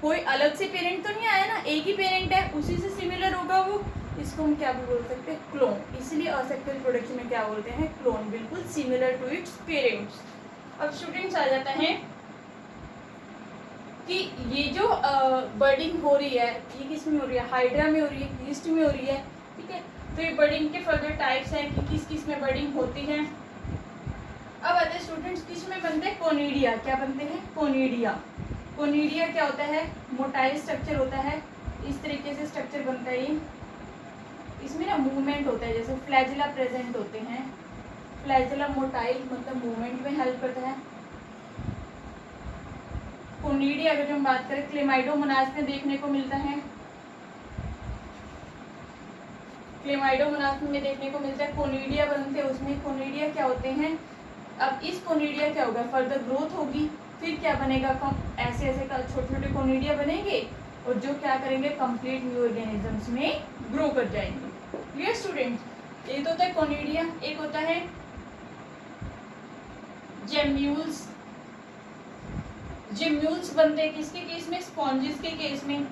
कोई अलग से पेरेंट तो नहीं आया ना, एक ही पेरेंट है, उसी से सिमिलर होगा वो। इसको हम क्या भी बोल सकते हैं, क्लोन। इसलिए असेक्सुअल रिप्रोडक्शन में क्या बोलते हैं, क्लोन, बिल्कुल सिमिलर टू इट्स पेरेंट्स। अब स्टूडेंट्स आ जाता है कि ये जो बर्डिंग हो रही है, ये किस में हो रही है, हाइड्रा में हो रही है, यीस्ट में हो रही है। ठीक है। तो ये बडिंग के फर्दर टाइप्स हैं कि किस किस में बडिंग होती है। अब आते हैं स्टूडेंट्स, किस में बनते हैं कोनिडिया। क्या बनते हैं कोनिडिया। कोनिडिया क्या होता है, मोटाइल स्ट्रक्चर होता है, इस तरीके से स्ट्रक्चर बनता है ये। इसमें ना मूवमेंट होता है, जैसे फ्लैजिला प्रेजेंट होते हैं। फ्लैजिला मोटाइल मतलब मूवमेंट में हेल्प करता है। कोनिडिया अगर हम बात करें क्लेमाइडोमोनास में देखने को मिलता है। क्लेमाइडोमोनास में देखने को मिलता है। कोनिडिया बनते हैं उसमें। कोनिडिया क्या होते हैं, अब इस कोनिडिया क्या होगा, फर्दर ग्रोथ होगी, फिर क्या बनेगा, ऐसे ऐसे छोटे छोटे कोनिडिया बनेंगे और जो क्या करेंगे, कंप्लीट न्यू ऑर्गेनिजम्स में ग्रो कर जाएंगे। Clear students. एक तो होता है कोनिडिया, एक होता है जेम्यूल्स। जेम्यूल्स बनते हैं किसके केस में, स्पॉन्जिस के केस में।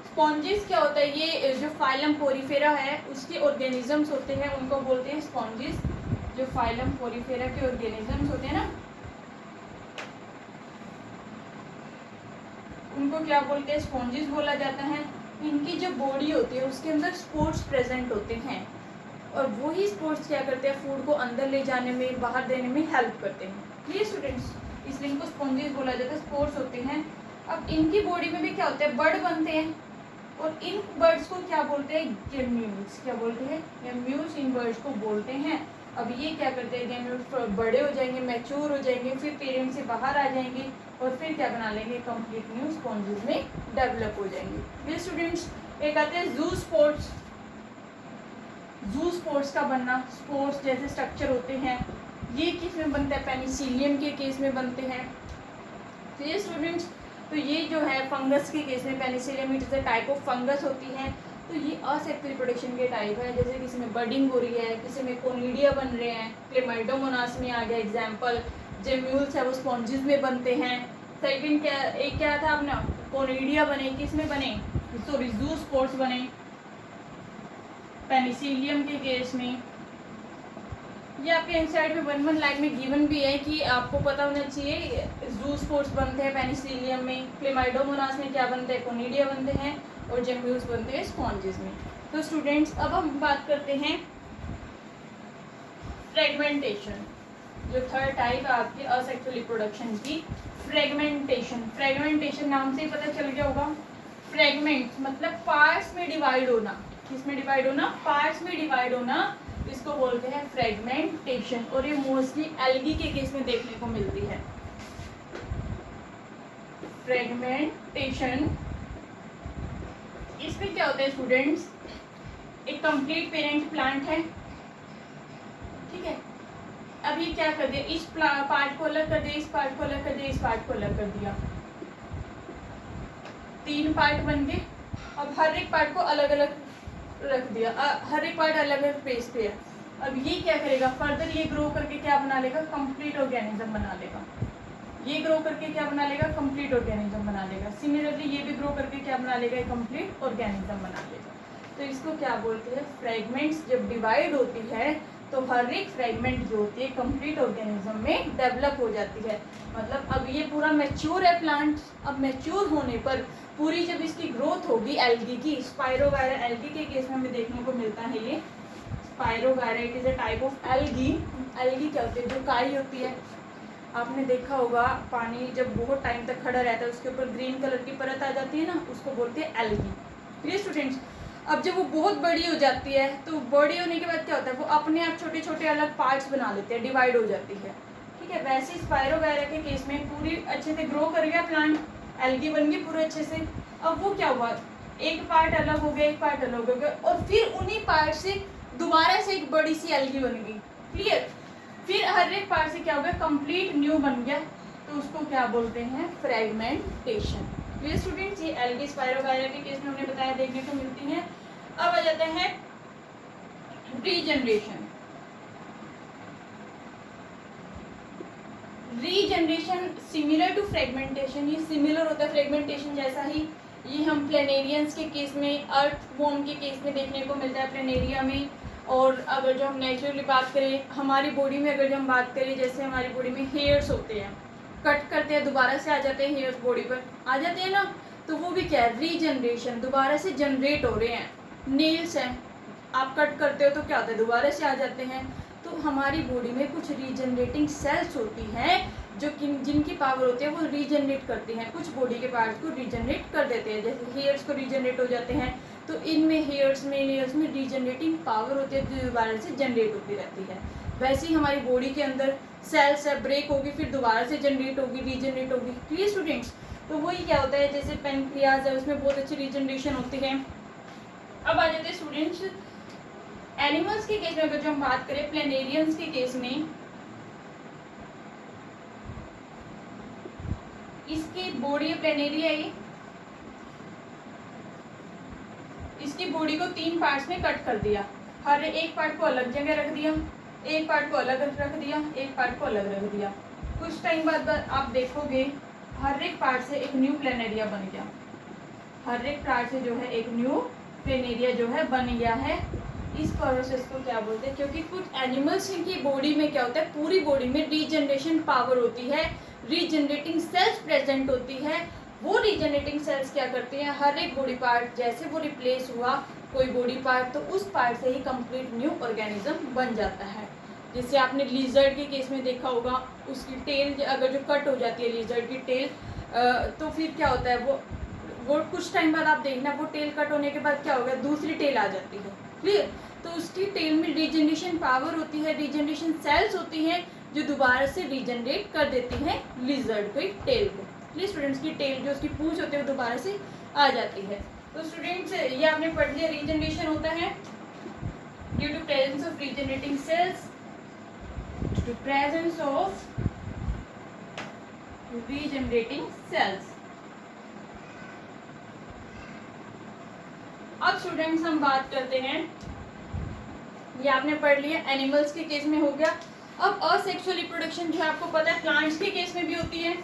स्पॉन्जिस क्या होता है, ये जो फाइलम पोरीफेरा है उसके ऑर्गेनिजम्स होते हैं, उनको बोलते हैं स्पॉन्जिस। जो फाइलम पोरीफेरा के ऑर्गेनिजम्स होते हैं ना, उनको क्या बोलते हैं, स्पॉन्जिस बोला जाता है। इनकी जो बॉडी होती है उसके अंदर स्पोर्स प्रेजेंट होते हैं और वही स्पोर्स क्या करते हैं, फूड को अंदर ले जाने में, बाहर देने में हेल्प करते हैं। ये स्टूडेंट्स, इसलिए इनको स्पॉन्जिस बोला जाता है, स्पोर्स होते हैं। अब इनकी बॉडी में भी क्या होता है, बर्ड बनते हैं और इन बर्ड्स को क्या बोलते हैं, गेम्यूल्स। क्या बोलते हैं, गेम्यूल्स इन बर्ड्स को बोलते हैं। अब ये क्या करते हैं, गेम्यूल्स बड़े हो जाएंगे, मैच्योर हो जाएंगे, फिर पेरेंट से बाहर आ जाएंगे और फिर क्या बना लेंगे, कंप्लीट न्यू स्पॉन्जिस में डेवलप हो जाएंगे। ये स्टूडेंट्स, एक आते हैं जू स्पोर्ट्स। जू स्पोर्ट्स का बनना, स्पोर्ट्स जैसे स्ट्रक्चर होते हैं, ये किस में बनता है, पेनिसिलियम के केस में बनते हैं। तो ये स्टूडेंट्स, तो ये जो है फंगस के केस में Penicillium it is a type of fungus होती है। तो ये असेक्सुअल रिप्रोडक्शन के टाइप है, जैसे किसी में बडिंग हो रही है, किसी में कोनिडिया बन रहे हैं, क्लेमाइडोमोनास में आ गया एग्जाम्पल। जेम्यूल्स है वो स्पॉन्जिस में बनते हैं। सेकंड क्या, एक क्या था अपना, कोनिडिया बने, किस में बने, सॉरी जू स्पोर्ट्स बने पेनिसिलियम के केस में। ये आपके इनसाइड में 1 लाइन में गिवन भी है कि आपको पता होना चाहिए जू स्पोर्ट्स बनते हैं पेनिसिलियम में, क्लेमाइडोमोनास में क्या बनते हैं, कोनिडिया बनते हैं और जेम्यूल्स बनते हैं स्पॉन्जिस में। तो स्टूडेंट्स, अब हम बात करते हैं फ्रेगमेंटेशन। जो थर्ड टाइप है आपके असेक्सुअल रिप्रोडक्शन की, फ्रेगमेंटेशन। फ्रेगमेंटेशन नाम से ही पता चल गया होगा। फ्रेगमेंट्स मतलब पार्ट्स में डिवाइड होना। किसमें डिवाइड होना, पार्ट्स में डिवाइड होना, इसको बोलते हैं फ्रेगमेंटेशन। और ये मोस्टली एल्गी के केस में देखने को मिलती है। फ्रेगमेंटेशन, इसमें क्या होता है स्टूडेंट्स, एक कंप्लीट पेरेंट प्लांट है, ठीक है। अब ये क्या कर दिया, इस पार्ट को अलग कर दिया, इस पार्ट को अलग कर दिया, इस पार्ट को अलग कर दिया, 3 पार्ट बन गए। अब हर एक पार्ट को अलग अलग रख दिया, हर एक पार्ट अलग अलग पेज पे है। अब ये क्या करेगा, फर्दर ये ग्रो करके क्या बना लेगा, कंप्लीट ऑर्गेनिज्म बना लेगा। ये ग्रो करके क्या बना लेगा, कंप्लीट ऑर्गेनिज्म बना लेगा। सिमिलरली ये भी ग्रो करके क्या बना लेगा, कंप्लीट ऑर्गेनिज्म बना लेगा। तो इसको क्या बोलते हैं, फ्रेगमेंट्स। जब डिवाइड होती है तो हर एक फ्रेगमेंट जो होती है कंप्लीट ऑर्गेनिज्म में डेवलप हो जाती है। मतलब अब ये पूरा मैच्योर है प्लांट। अब मैच्योर होने पर पूरी जब इसकी ग्रोथ होगी एल्गी की, स्पाइरोगायरा एल्गी के केस में हमें देखने को मिलता है ये spirogyra, it is a type of algae. Algae क्या होती है, जो काई होती है, आपने देखा होगा पानी जब बहुत टाइम तक खड़ा रहता है उसके ऊपर ग्रीन कलर की परत आ जाती है ना, उसको बोलते हैं एल्गी। प्लीज स्टूडेंट्स, अब जब वो बहुत बड़ी हो जाती है तो बड़ी होने के बाद क्या होता है, वो अपने आप छोटे छोटे अलग पार्ट्स बना लेते हैं, डिवाइड हो जाती है, ठीक है। वैसे स्पाइरोगायरा के केस में पूरी अच्छे से ग्रो कर गया प्लांट, एल्गी बन गई पूरे अच्छे से। अब वो क्या हुआ, एक पार्ट अलग हो गया, एक पार्ट अलग हो गया और फिर उन्हीं पार्ट से दोबारा से एक बड़ी सी एल्गी बन गई। क्लियर, फिर हर एक पार्ट से क्या हो गया, कंप्लीट न्यू बन गया। तो उसको क्या बोलते हैं, फ्रेगमेंटेशन। ये स्टूडेंट्स, ये एल्गी स्पाइरोगायरा के केस में हमने बताया देखने को मिलती है। अब आ जाता है regeneration. Regeneration similar to fragmentation, ये सिमिलर होता है फ्रेगमेंटेशन जैसा ही। ये हम प्लेनेरियंस के केस में, अर्थवॉर्म के केस में देखने को मिलता है प्लेनेरिया में। और अगर जो हम नेचुरली बात करें हमारी बॉडी में, अगर जो हम बात करें जैसे हमारी बॉडी में हेयर्स होते हैं, कट करते हैं दोबारा से आ जाते हैं हेयर्स बॉडी पर आ जाते हैं ना, तो वो भी क्या है, रीजनरेशन, दोबारा से जनरेट हो रहे हैं। नेल्स हैं, आप कट करते हो तो क्या होता है, दोबारा से आ जाते हैं। तो हमारी बॉडी में कुछ रीजनरेटिंग सेल्स होती हैं जो जिनकी पावर होती है वो रीजनरेट करती हैं, कुछ बॉडी के पार्ट्स को रीजनरेट कर देते हैं। जैसे हेयर्स को रीजनरेट हो जाते हैं, तो इनमें हेयर्स में नेल्स में रीजनरेटिंग पावर होती है जो दोबारा से जनरेट होती रहती है। वैसे ही हमारी बॉडी के अंदर सेल्स है, ब्रेक होगी फिर दोबारा से जनरेट होगी, रीजनरेट होगी। Clear students? तो वही क्या होता है, जैसे पेनक्रियाज है उसमें बहुत अच्छी रीजनरेशन होती है। अब आ जाते हैं स्टूडेंट्स एनिमल्स के केस में। अगर जो हम बात करें प्लेनेरियंस के केस में, इसकी बॉडी प्लेनेरिया है, इसकी बॉडी को 3 पार्ट्स में कट कर दिया, हर एक पार्ट को अलग जगह रख दिया, एक पार्ट को अलग रख दिया, एक पार्ट को अलग रख दिया। कुछ टाइम बाद आप देखोगे हर एक पार्ट से एक न्यू प्लेनेरिया बन गया, हर एक पार्ट से जो है एक न्यू प्लेनेरिया जो है बन गया है। इस प्रोसेस को क्या बोलते हैं? क्योंकि कुछ एनिमल्स की बॉडी में क्या होता है, पूरी बॉडी में रीजनरेशन पावर होती है, रीजनरेटिंग सेल्स प्रेजेंट होती है। वो रीजनरेटिंग सेल्स क्या करती हैं, हर एक बॉडी पार्ट जैसे वो रिप्लेस हुआ कोई बॉडी पार्ट, तो उस पार्ट से ही कंप्लीट न्यू ऑर्गेनिज्म बन जाता है। जैसे आपने लिजर्ड के केस में देखा होगा, उसकी टेल अगर जो कट हो जाती है लिजर्ड की टेल, तो फिर क्या होता है, वो कुछ टाइम बाद आप देखना वो टेल कट होने के बाद क्या होगा, दूसरी टेल आ जाती है। क्लियर? तो उसकी टेल में रीजनरेशन पावर होती है, रीजनरेशन सेल्स होती हैं जो दोबारा से रीजनरेट कर देती हैं लिजर्ड की टेल को। Clear students? की टेल जो उसकी पूंछ होती है वो दोबारा से आ जाती है। तो स्टूडेंट्स ये आपने पढ़ लिया, रीजनरेशन होता है due to presence of regenerating cells, due to presence of regenerating cells. अब स्टूडेंट्स हम बात करते हैं, ये आपने पढ़ लिया एनिमल्स के केस में हो गया। अब असेक्सुअल रिप्रोडक्शन जो है आपको पता है प्लांट्स के केस में भी होती है।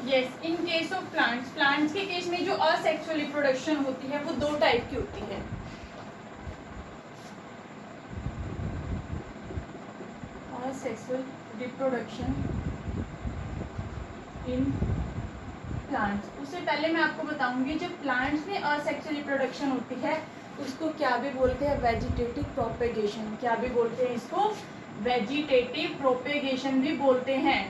Yes, in case of plants के केस में जो असेक्सुअल रिप्रोडक्शन होती है वो 2 टाइप की होती है। Asexual reproduction in plants. उससे पहले मैं आपको बताऊंगी जो प्लांट्स में असेक्सुअल रिप्रोडक्शन होती है उसको क्या भी बोलते हैं, वेजिटेटिव प्रोपेगेशन। क्या भी बोलते हैं इसको? वेजिटेटिव प्रोपेगेशन भी बोलते हैं।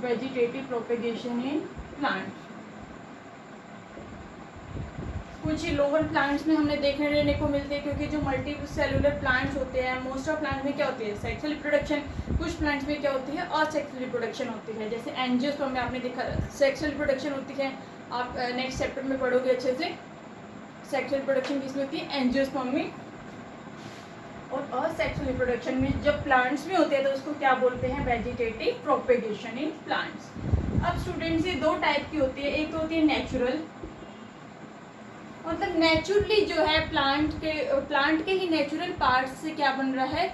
Vegetative propagation in plants. कुछ लोअर प्लांट्स में हमने देखने को मिलते हैं, क्योंकि जो मल्टी सेलुलर प्लांट्स होते हैं, मोस्ट ऑफ प्लांट्स में क्या होती है, सेक्सुअल रिप्रोडक्शन। कुछ प्लांट्स में क्या होती है, असेक्सुअल रिप्रोडक्शन होती है। जैसे एंजियोस्पर्म में आपने देखा सेक्सुअल रिप्रोडक्शन होती है, आप नेक्स्ट चैप्टर में पढ़ोगे अच्छे से। सेक्सुअल रिप्रोडक्शन किसमें होती है? एंजियोस्पर्म में। और असेक्सुअल रिप्रोडक्शन में जब प्लांट्स में होते हैं तो उसको क्या बोलते हैं, वेजिटेटिव प्रोपेगेशन इन प्लांट्स। अब स्टूडेंट्स ये 2 टाइप की होती है, एक तो होती है नेचुरल, मतलब नेचुरली जो है प्लांट के ही नेचुरल पार्ट से क्या बन रहा है,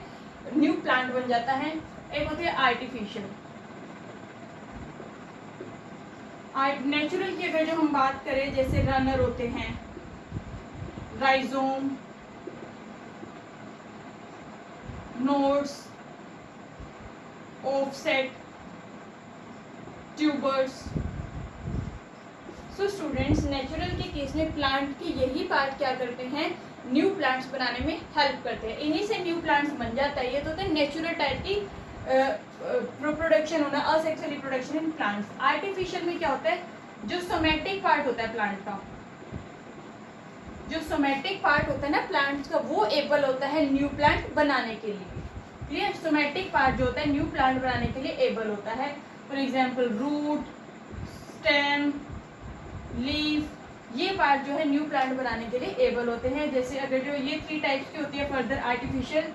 न्यू प्लांट बन जाता है। एक होती है आर्टिफिशियल। नेचुरल की अगर जो हम बात करें, जैसे रनर होते हैं, rhizome, nodes, offset, tubers. So students natural के केस में प्लांट के यही पार्ट क्या करते हैं, न्यू प्लांट्स बनाने में हेल्प करते हैं। इन्हीं से न्यू प्लांट्स बन जाता है। ये तो होता है नेचुरल टाइप की प्रोडक्शन होना, asexual reproduction in plants. Artificial में क्या होता है, जो सोमैटिक पार्ट होता है प्लांट का, जो सोमैटिक पार्ट होता है ना प्लांट्स का, वो एबल होता है न्यू प्लांट बनाने के लिए। क्लियर? सोमैटिक पार्ट जो होता है न्यू प्लांट बनाने के लिए एबल होता है। For example root, stem, leaf, ये पार्ट जो है न्यू प्लांट बनाने के लिए एबल होते हैं। जैसे अगर जो ये 3 टाइप्स की होती है, फर्दर आर्टिफिशियल,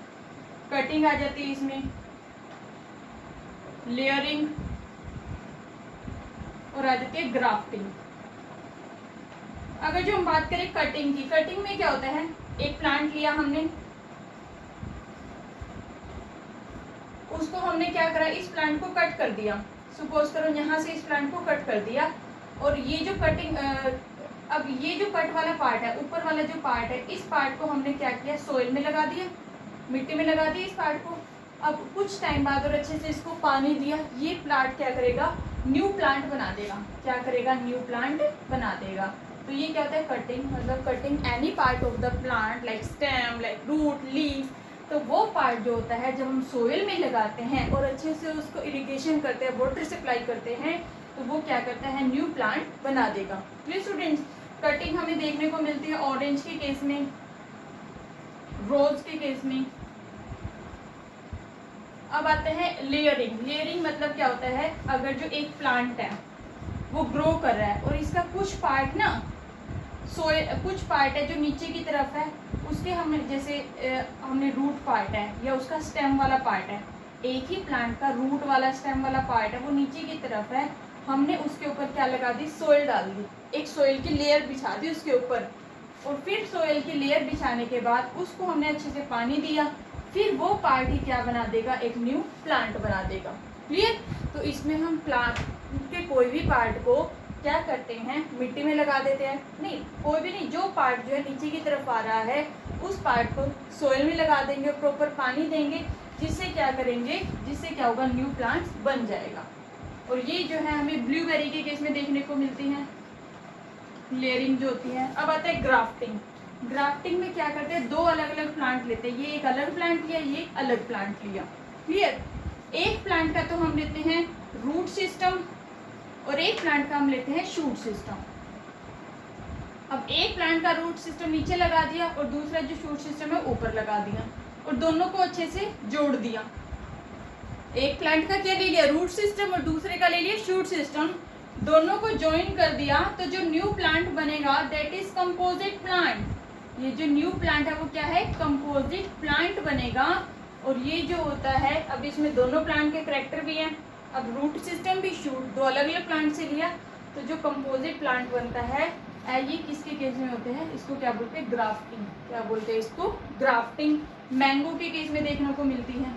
कटिंग आ जाती है इसमें, लेयरिंग, और आ जाती है ग्राफ्टिंग। अगर जो हम बात करें कटिंग की, कटिंग में क्या होता है, एक प्लांट लिया हमने, उसको हमने क्या करा, इस प्लांट को कट कर दिया। सपोज करो यहाँ से इस प्लांट को कट कर दिया, और ये जो कटिंग अब ये जो कट वाला पार्ट है, ऊपर वाला जो पार्ट है, इस पार्ट को हमने क्या किया, सोइल में लगा दिया, मिट्टी में लगा दिया इस पार्ट को। अब कुछ टाइम बाद और अच्छे से इसको पानी दिया, ये प्लांट क्या करेगा, न्यू प्लांट बना देगा। क्या करेगा, न्यू प्लांट बना देगा। तो ये क्या होता है, कटिंग, मतलब cutting any part of the plant like stem, like root, leaf. तो वो पार्ट जो होता है जब हम सोइल में लगाते हैं और अच्छे से उसको इरिगेशन करते हैं, वाटर सप्लाई करते हैं, तो वो क्या करता है, न्यू प्लांट बना देगा। प्लीज स्टूडेंट्स, कटिंग हमें देखने को मिलती है ऑरेंज के केस में, रोज के केस में। अब आते हैं लेयरिंग। लेयरिंग मतलब क्या होता है, अगर जो एक प्लांट है वो ग्रो कर रहा है और इसका कुछ पार्ट ना कुछ पार्ट है जो नीचे की तरफ है, उसके हमने जैसे हमने रूट पार्ट है या उसका स्टेम वाला पार्ट है, एक ही प्लांट का रूट वाला स्टेम वाला पार्ट है वो नीचे की तरफ है, हमने उसके ऊपर क्या लगा दी, सोइल डाल दी, एक सोइल की लेयर बिछा दी उसके ऊपर, और फिर सोइल की लेयर बिछाने के बाद उसको हमने अच्छे से पानी दिया, फिर वो पार्ट ही क्या बना देगा, एक न्यू प्लांट बना देगा। क्लियर। तो इसमें हम प्लांट के कोई भी पार्ट को क्या करते हैं, मिट्टी में लगा देते हैं, नहीं कोई भी नहीं, जो पार्ट जो है नीचे की तरफ आ रहा है उस पार्ट को सोइल में लगा देंगे, प्रॉपर पानी देंगे, जिससे क्या करेंगे, जिससे क्या होगा, न्यू प्लांट्स बन जाएगा। और ये जो है हमें ब्लूबेरी के केस में देखने को मिलती है लेयरिंग जो होती है। अब आता है ग्राफ्टिंग। ग्राफ्टिंग में क्या करते हैं, दो अलग अलग प्लांट लेते हैं, ये एक अलग प्लांट लिया, ये एक अलग प्लांट लिया। क्लियर। एक प्लांट का तो हम लेते हैं रूट सिस्टम और एक प्लांट का हम लेते हैं शूट सिस्टम। अब एक प्लांट का रूट सिस्टम नीचे लगा दिया और दूसरा जो शूट सिस्टम है ऊपर लगा दिया और दोनों को अच्छे से जोड़ दिया। एक प्लांट का क्या ले लिया, रूट सिस्टम, और दूसरे का ले लिया शूट सिस्टम, दोनों को ज्वाइन कर दिया, तो जो न्यू प्लांट बनेगा दैट इज कंपोजिट प्लांट। ये जो न्यू प्लांट है वो क्या है, कंपोजिट प्लांट बनेगा। और ये जो होता है, अब इसमें दोनों प्लांट के करैक्टर भी हैं, अब रूट सिस्टम भी शूट, दो अलग अलग प्लांट से लिया, तो जो कंपोजिट प्लांट बनता है ये किसके केस में होते हैं, इसको क्या बोलते हैं, ग्राफ्टिंग। क्या बोलते हैं इसको, ग्राफ्टिंग। मैंगो के केस में देखने को मिलती है।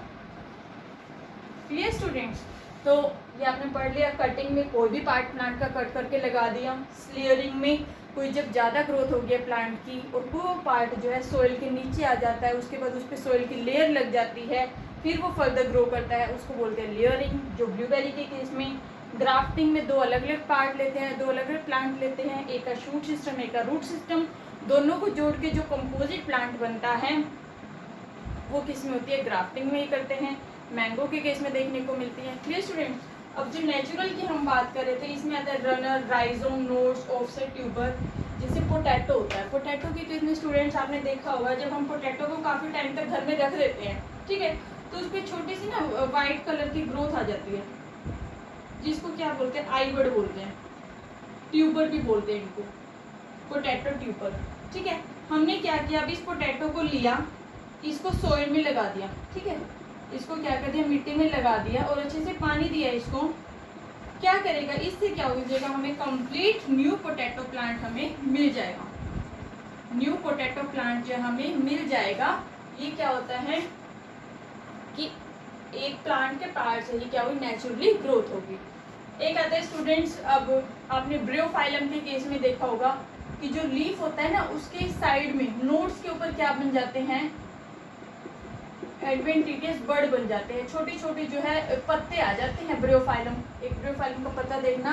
Clear students. तो ये आपने पढ़ लिया, कटिंग में कोई भी पार्ट प्लांट का कट करके लगा दिया, स्लेयरिंग में कोई जब ज़्यादा ग्रोथ हो गया प्लांट की और वो पार्ट जो है सोइल के नीचे आ जाता है, उसके बाद उस पर सोइल की लेयर लग जाती है, फिर वो फर्दर ग्रो करता है, उसको बोलते हैं लेयरिंग। जो ब्लूबेरी के केस में ग्राफ्टिंग में दो अलग अलग पार्ट लेते हैं, दो अलग अलग प्लांट लेते हैं, एक का शूट सिस्टम, एक का रूट सिस्टम, दोनों को जोड़ के जो कंपोजिट प्लांट बनता है वो किस में होती है, ग्राफ्टिंग में ही करते हैं। मैंगो के केस में देखने को मिलती है। Clear student. अब जो नेचुरल की हम बात कर रहे थे, इसमें आता है runner, rhizome, nodes, offset, tuber. जैसे पोटैटो होता है, पोटैटो के केस में स्टूडेंट्स आपने देखा होगा, जब हम पोटैटो को काफ़ी टाइम तक घर में रख देते हैं, ठीक है, तो उस पर छोटी सी ना वाइट कलर की ग्रोथ आ जाती है, जिसको क्या बोलते हैं, आईबर्ड बोलते हैं, ट्यूबर भी बोलते हैं इनको, पोटैटो ट्यूबर। ठीक है, हमने क्या किया, अब इस पोटैटो को लिया, इसको सोइल में लगा दिया, ठीक है, इसको क्या कर दिया, मिट्टी में लगा दिया और अच्छे से पानी दिया इसको। क्या करेगा, इससे क्या हो जाएगा, हमें कंप्लीट न्यू पोटैटो प्लांट हमें मिल जाएगा। न्यू पोटैटो प्लांट जो हमें मिल जाएगा, ये क्या होता है कि एक प्लांट के पार्ट से ही क्या हुई, नेचुरली ग्रोथ होगी। एक आता है स्टूडेंट्स, अब आपने ब्रियोफाइलम के केस में देखा होगा कि जो लीफ होता है ना, उसके साइड में नोड्स के ऊपर क्या बन जाते हैं, एडवेंटिटियस बर्ड बन जाते हैं, छोटी छोटी जो है पत्ते आ जाते हैं। ब्रियोफाइलम, एक ब्रियोफाइलम का पत्ता देखना,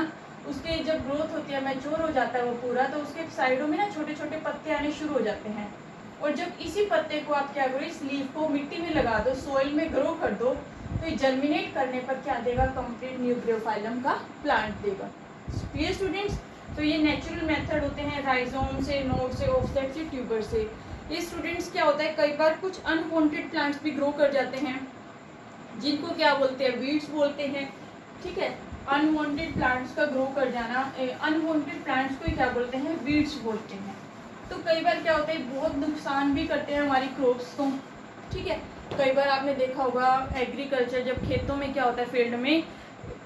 उसके जब ग्रोथ होती है, मैच्योर हो जाता है वो पूरा, तो उसके साइडों में ना छोटे छोटे पत्ते आने शुरू हो जाते हैं। और जब इसी पत्ते को आप क्या करो, इस लीफ को मिट्टी में लगा दो, सोइल में ग्रो कर दो, तो ये जर्मिनेट करने पर क्या देगा, कंप्लीट न्यू ब्रियोफाइलम का प्लांट देगा। Clear students. तो ये नेचुरल मेथड होते हैं, राइजोम से, नोड से, ऑफसेट से, ट्यूबर से। ये स्टूडेंट्स क्या होता है, कई बार कुछ अनवांटेड प्लांट्स भी ग्रो कर जाते हैं, जिनको क्या बोलते हैं, वीड्स बोलते हैं। ठीक है, अनवांटेड प्लांट्स का ग्रो कर जाना, अनवांटेड प्लांट्स को क्या बोलते हैं, वीड्स बोलते हैं। तो कई बार क्या होता है, बहुत नुकसान भी करते हैं हमारी क्रॉप्स को। ठीक है, कई बार आपने देखा होगा एग्रीकल्चर, जब खेतों में क्या होता है, फील्ड में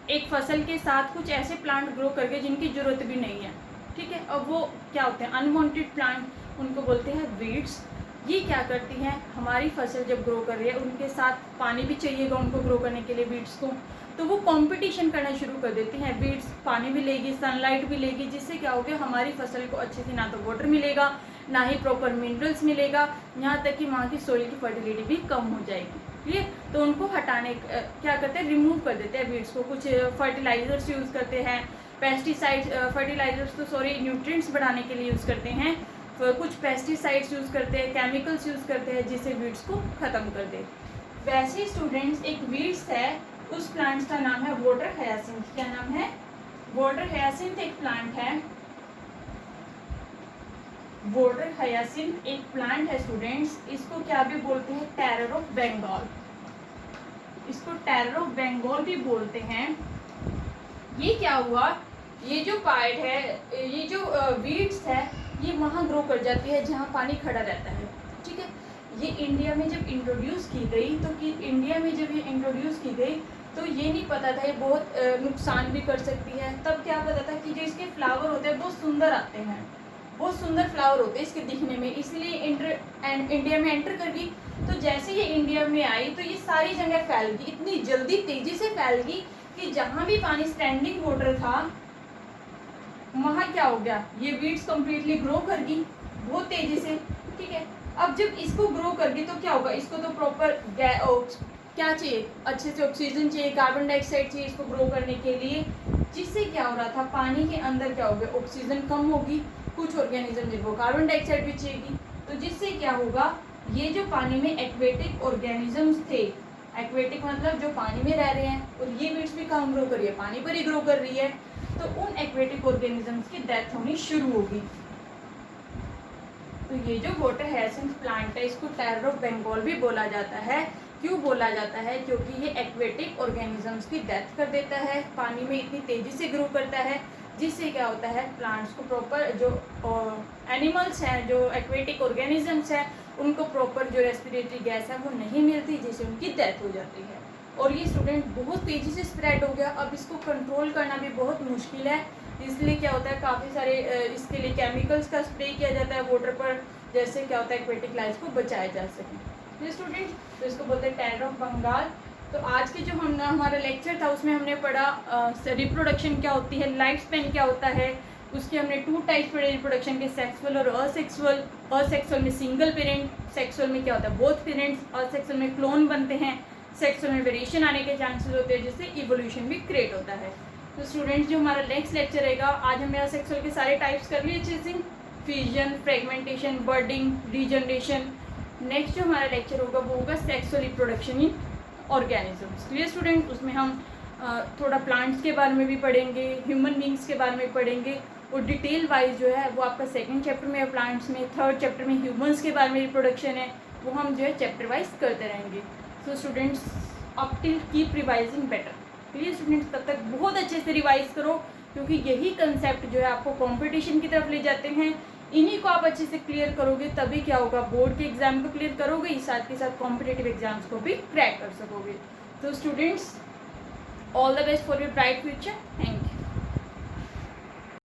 एक फसल के साथ कुछ ऐसे प्लांट ग्रो करके जिनकी ज़रूरत भी नहीं है। ठीक है, अब वो क्या होते हैं, अनवांटेड प्लांट, उनको बोलते हैं वीड्स। ये क्या करती हैं, हमारी फसल जब ग्रो कर रही है, उनके साथ पानी भी चाहिएगा उनको ग्रो करने के लिए वीड्स को, तो वो कंपटीशन करना शुरू कर देती हैं। वीड्स पानी भी लेगी, सनलाइट भी लेगी, जिससे क्या होगा हमारी फसल को अच्छे से ना तो वाटर मिलेगा, ना ही प्रॉपर मिनरल्स मिलेगा, यहाँ तक कि वहाँ की सोइल की फर्टिलिटी भी कम हो जाएगी। ठीक है, तो उनको हटाने क्या करते हैं, रिमूव कर देते हैं वीड्स को। कुछ फर्टिलाइजर्स यूज़ करते हैं, पेस्टिसाइड्स, फर्टिलाइजर्स तो सॉरी न्यूट्रिएंट्स बढ़ाने के लिए यूज़ करते हैं, कुछ पेस्टिसाइड्स यूज़ करते हैं, केमिकल्स यूज़ करते हैं, जिससे वीड्स को ख़त्म कर दे। वैसे स्टूडेंट्स एक वीड्स है, उस प्लांट्स का नाम है वाटर हायासिंथ। क्या नाम है? वाटर हायासिंथ एक प्लांट है। वाटर हायासिंथ एक प्लांट है स्टूडेंट्स। इसको क्या भी बोलते हैं? Terror of Bengal. इसको टेरर ऑफ बंगाल भी बोलते हैं। ये क्या हुआ, ये जो पार्ट है, ये जो वीड्स है, ये वहाँ ग्रो कर जाती है जहाँ पानी खड़ा रहता है। ठीक है, ये इंडिया में जब इंट्रोड्यूस की गई तो इंडिया में जब ये इंट्रोड्यूस की गई तो ये नहीं पता था ये बहुत नुकसान भी कर सकती है। तब क्या पता था कि जो इसके फ्लावर होते हैं बहुत सुंदर आते हैं, बहुत सुंदर फ्लावर होते हैं इसके दिखने में, इसलिए इंडिया में एंटर कर गई। तो जैसे ये इंडिया में आई तो ये सारी जगह फैल गई, इतनी जल्दी तेजी से फैल गई कि जहाँ भी पानी स्टैंडिंग वाटर था वहाँ क्या हो गया, ये वीड्स कम्प्लीटली ग्रो कर गई बहुत तेजी से। ठीक है, अब जब इसको ग्रो कर गई तो क्या होगा, इसको तो प्रॉपर क्या चाहिए, अच्छे से ऑक्सीजन चाहिए, कार्बन डाइऑक्साइड चाहिए इसको ग्रो करने के लिए, जिससे क्या हो रहा था पानी के अंदर क्या होगा, ऑक्सीजन कम होगी, कुछ ऑर्गेनिज्म जिनको कार्बन डाइऑक्साइड भी चाहिए, तो जिससे क्या होगा, ये जो पानी में एक्वेटिक ऑर्गेनिजम्स थे, एक्वेटिक मतलब जो पानी में रह रहे हैं, और ये वीड्स भी कहाँ ग्रो कर रही है, पानी पर ही ग्रो कर रही है, तो उन एक्वेटिक ऑर्गेनिजम्स की डेथ होनी शुरू होगी। तो ये जो वाटर हायासिंथ प्लांट है, इसको टेरर ऑफ बंगाल भी बोला जाता है। क्यों बोला जाता है? क्योंकि ये एक्वेटिक ऑर्गेनिजम्स की डेथ कर देता है, पानी में इतनी तेज़ी से ग्रो करता है, जिससे क्या होता है प्लांट्स को प्रॉपर जो एनिमल्स हैं, जो एक्वेटिक ऑर्गेनिजम्स हैं, उनको प्रॉपर जो रेस्पिरेटरी गैस है वो नहीं मिलती, जिससे उनकी डेथ हो जाती है। और ये स्टूडेंट बहुत तेज़ी से स्प्रेड हो गया, अब इसको कंट्रोल करना भी बहुत मुश्किल है, इसलिए क्या होता है काफ़ी सारे इसके लिए केमिकल्स का स्प्रे किया जाता है वाटर पर, जैसे क्या होता है एक्वेटिक लाइफ को बचाया जा सके। तो स्टूडेंट, तो इसको बोलते हैं टेरर ऑफ बंगाल। तो आज के जो हमारा लेक्चर था उसमें हमने पढ़ा रिप्रोडक्शन क्या होती है, लाइफ स्पेन क्या होता है, उसके हमने 2 टाइप्स पढ़े रिप्रोडक्शन के, सेक्सुअल और असेक्सुअल। असेक्सुअल में सिंगल पेरेंट, सेक्सुअल में क्या होता है बोथ पेरेंट्स, असेक्सुअल में क्लोन बनते हैं, सेक्सुअल में वेरिएशन आने के चांसेस होते हैं, जिससे इवोल्यूशन भी क्रिएट होता है। तो स्टूडेंट्स, जो हमारा नेक्स्ट लेक्चर रहेगा, आज हमने असेक्सुअल के सारे टाइप्स कर लिए अच्छे से, फ्यूजन, फ्रेगमेंटेशन, बर्डिंग, रीजनरेशन। नेक्स्ट जो हमारा लेक्चर होगा वो होगा sexual reproduction in organisms. Clear student, उसमें हम थोड़ा प्लांट्स के बारे में भी पढ़ेंगे, ह्यूमन बींग्स के बारे में पढ़ेंगे, और डिटेल वाइज जो है वो आपका 2nd चैप्टर में है प्लांट्स में, 3rd चैप्टर में ह्यूमंस के बारे में रिप्रोडक्शन है, वो हम जो है चैप्टर वाइज करते रहेंगे। So students, up till keep revising better. Clear students, तब तक बहुत अच्छे से रिवाइज करो, क्योंकि यही कंसेप्ट जो है आपको कंपटीशन की तरफ ले जाते हैं। इन्हीं को आप अच्छे से क्लियर करोगे तभी क्या होगा, बोर्ड के एग्जाम को क्लियर करोगे, साथ के साथ कॉम्पिटिटिव एग्जाम्स को भी क्रैक कर सकोगे। तो students, all the best for your bright future. Thank you.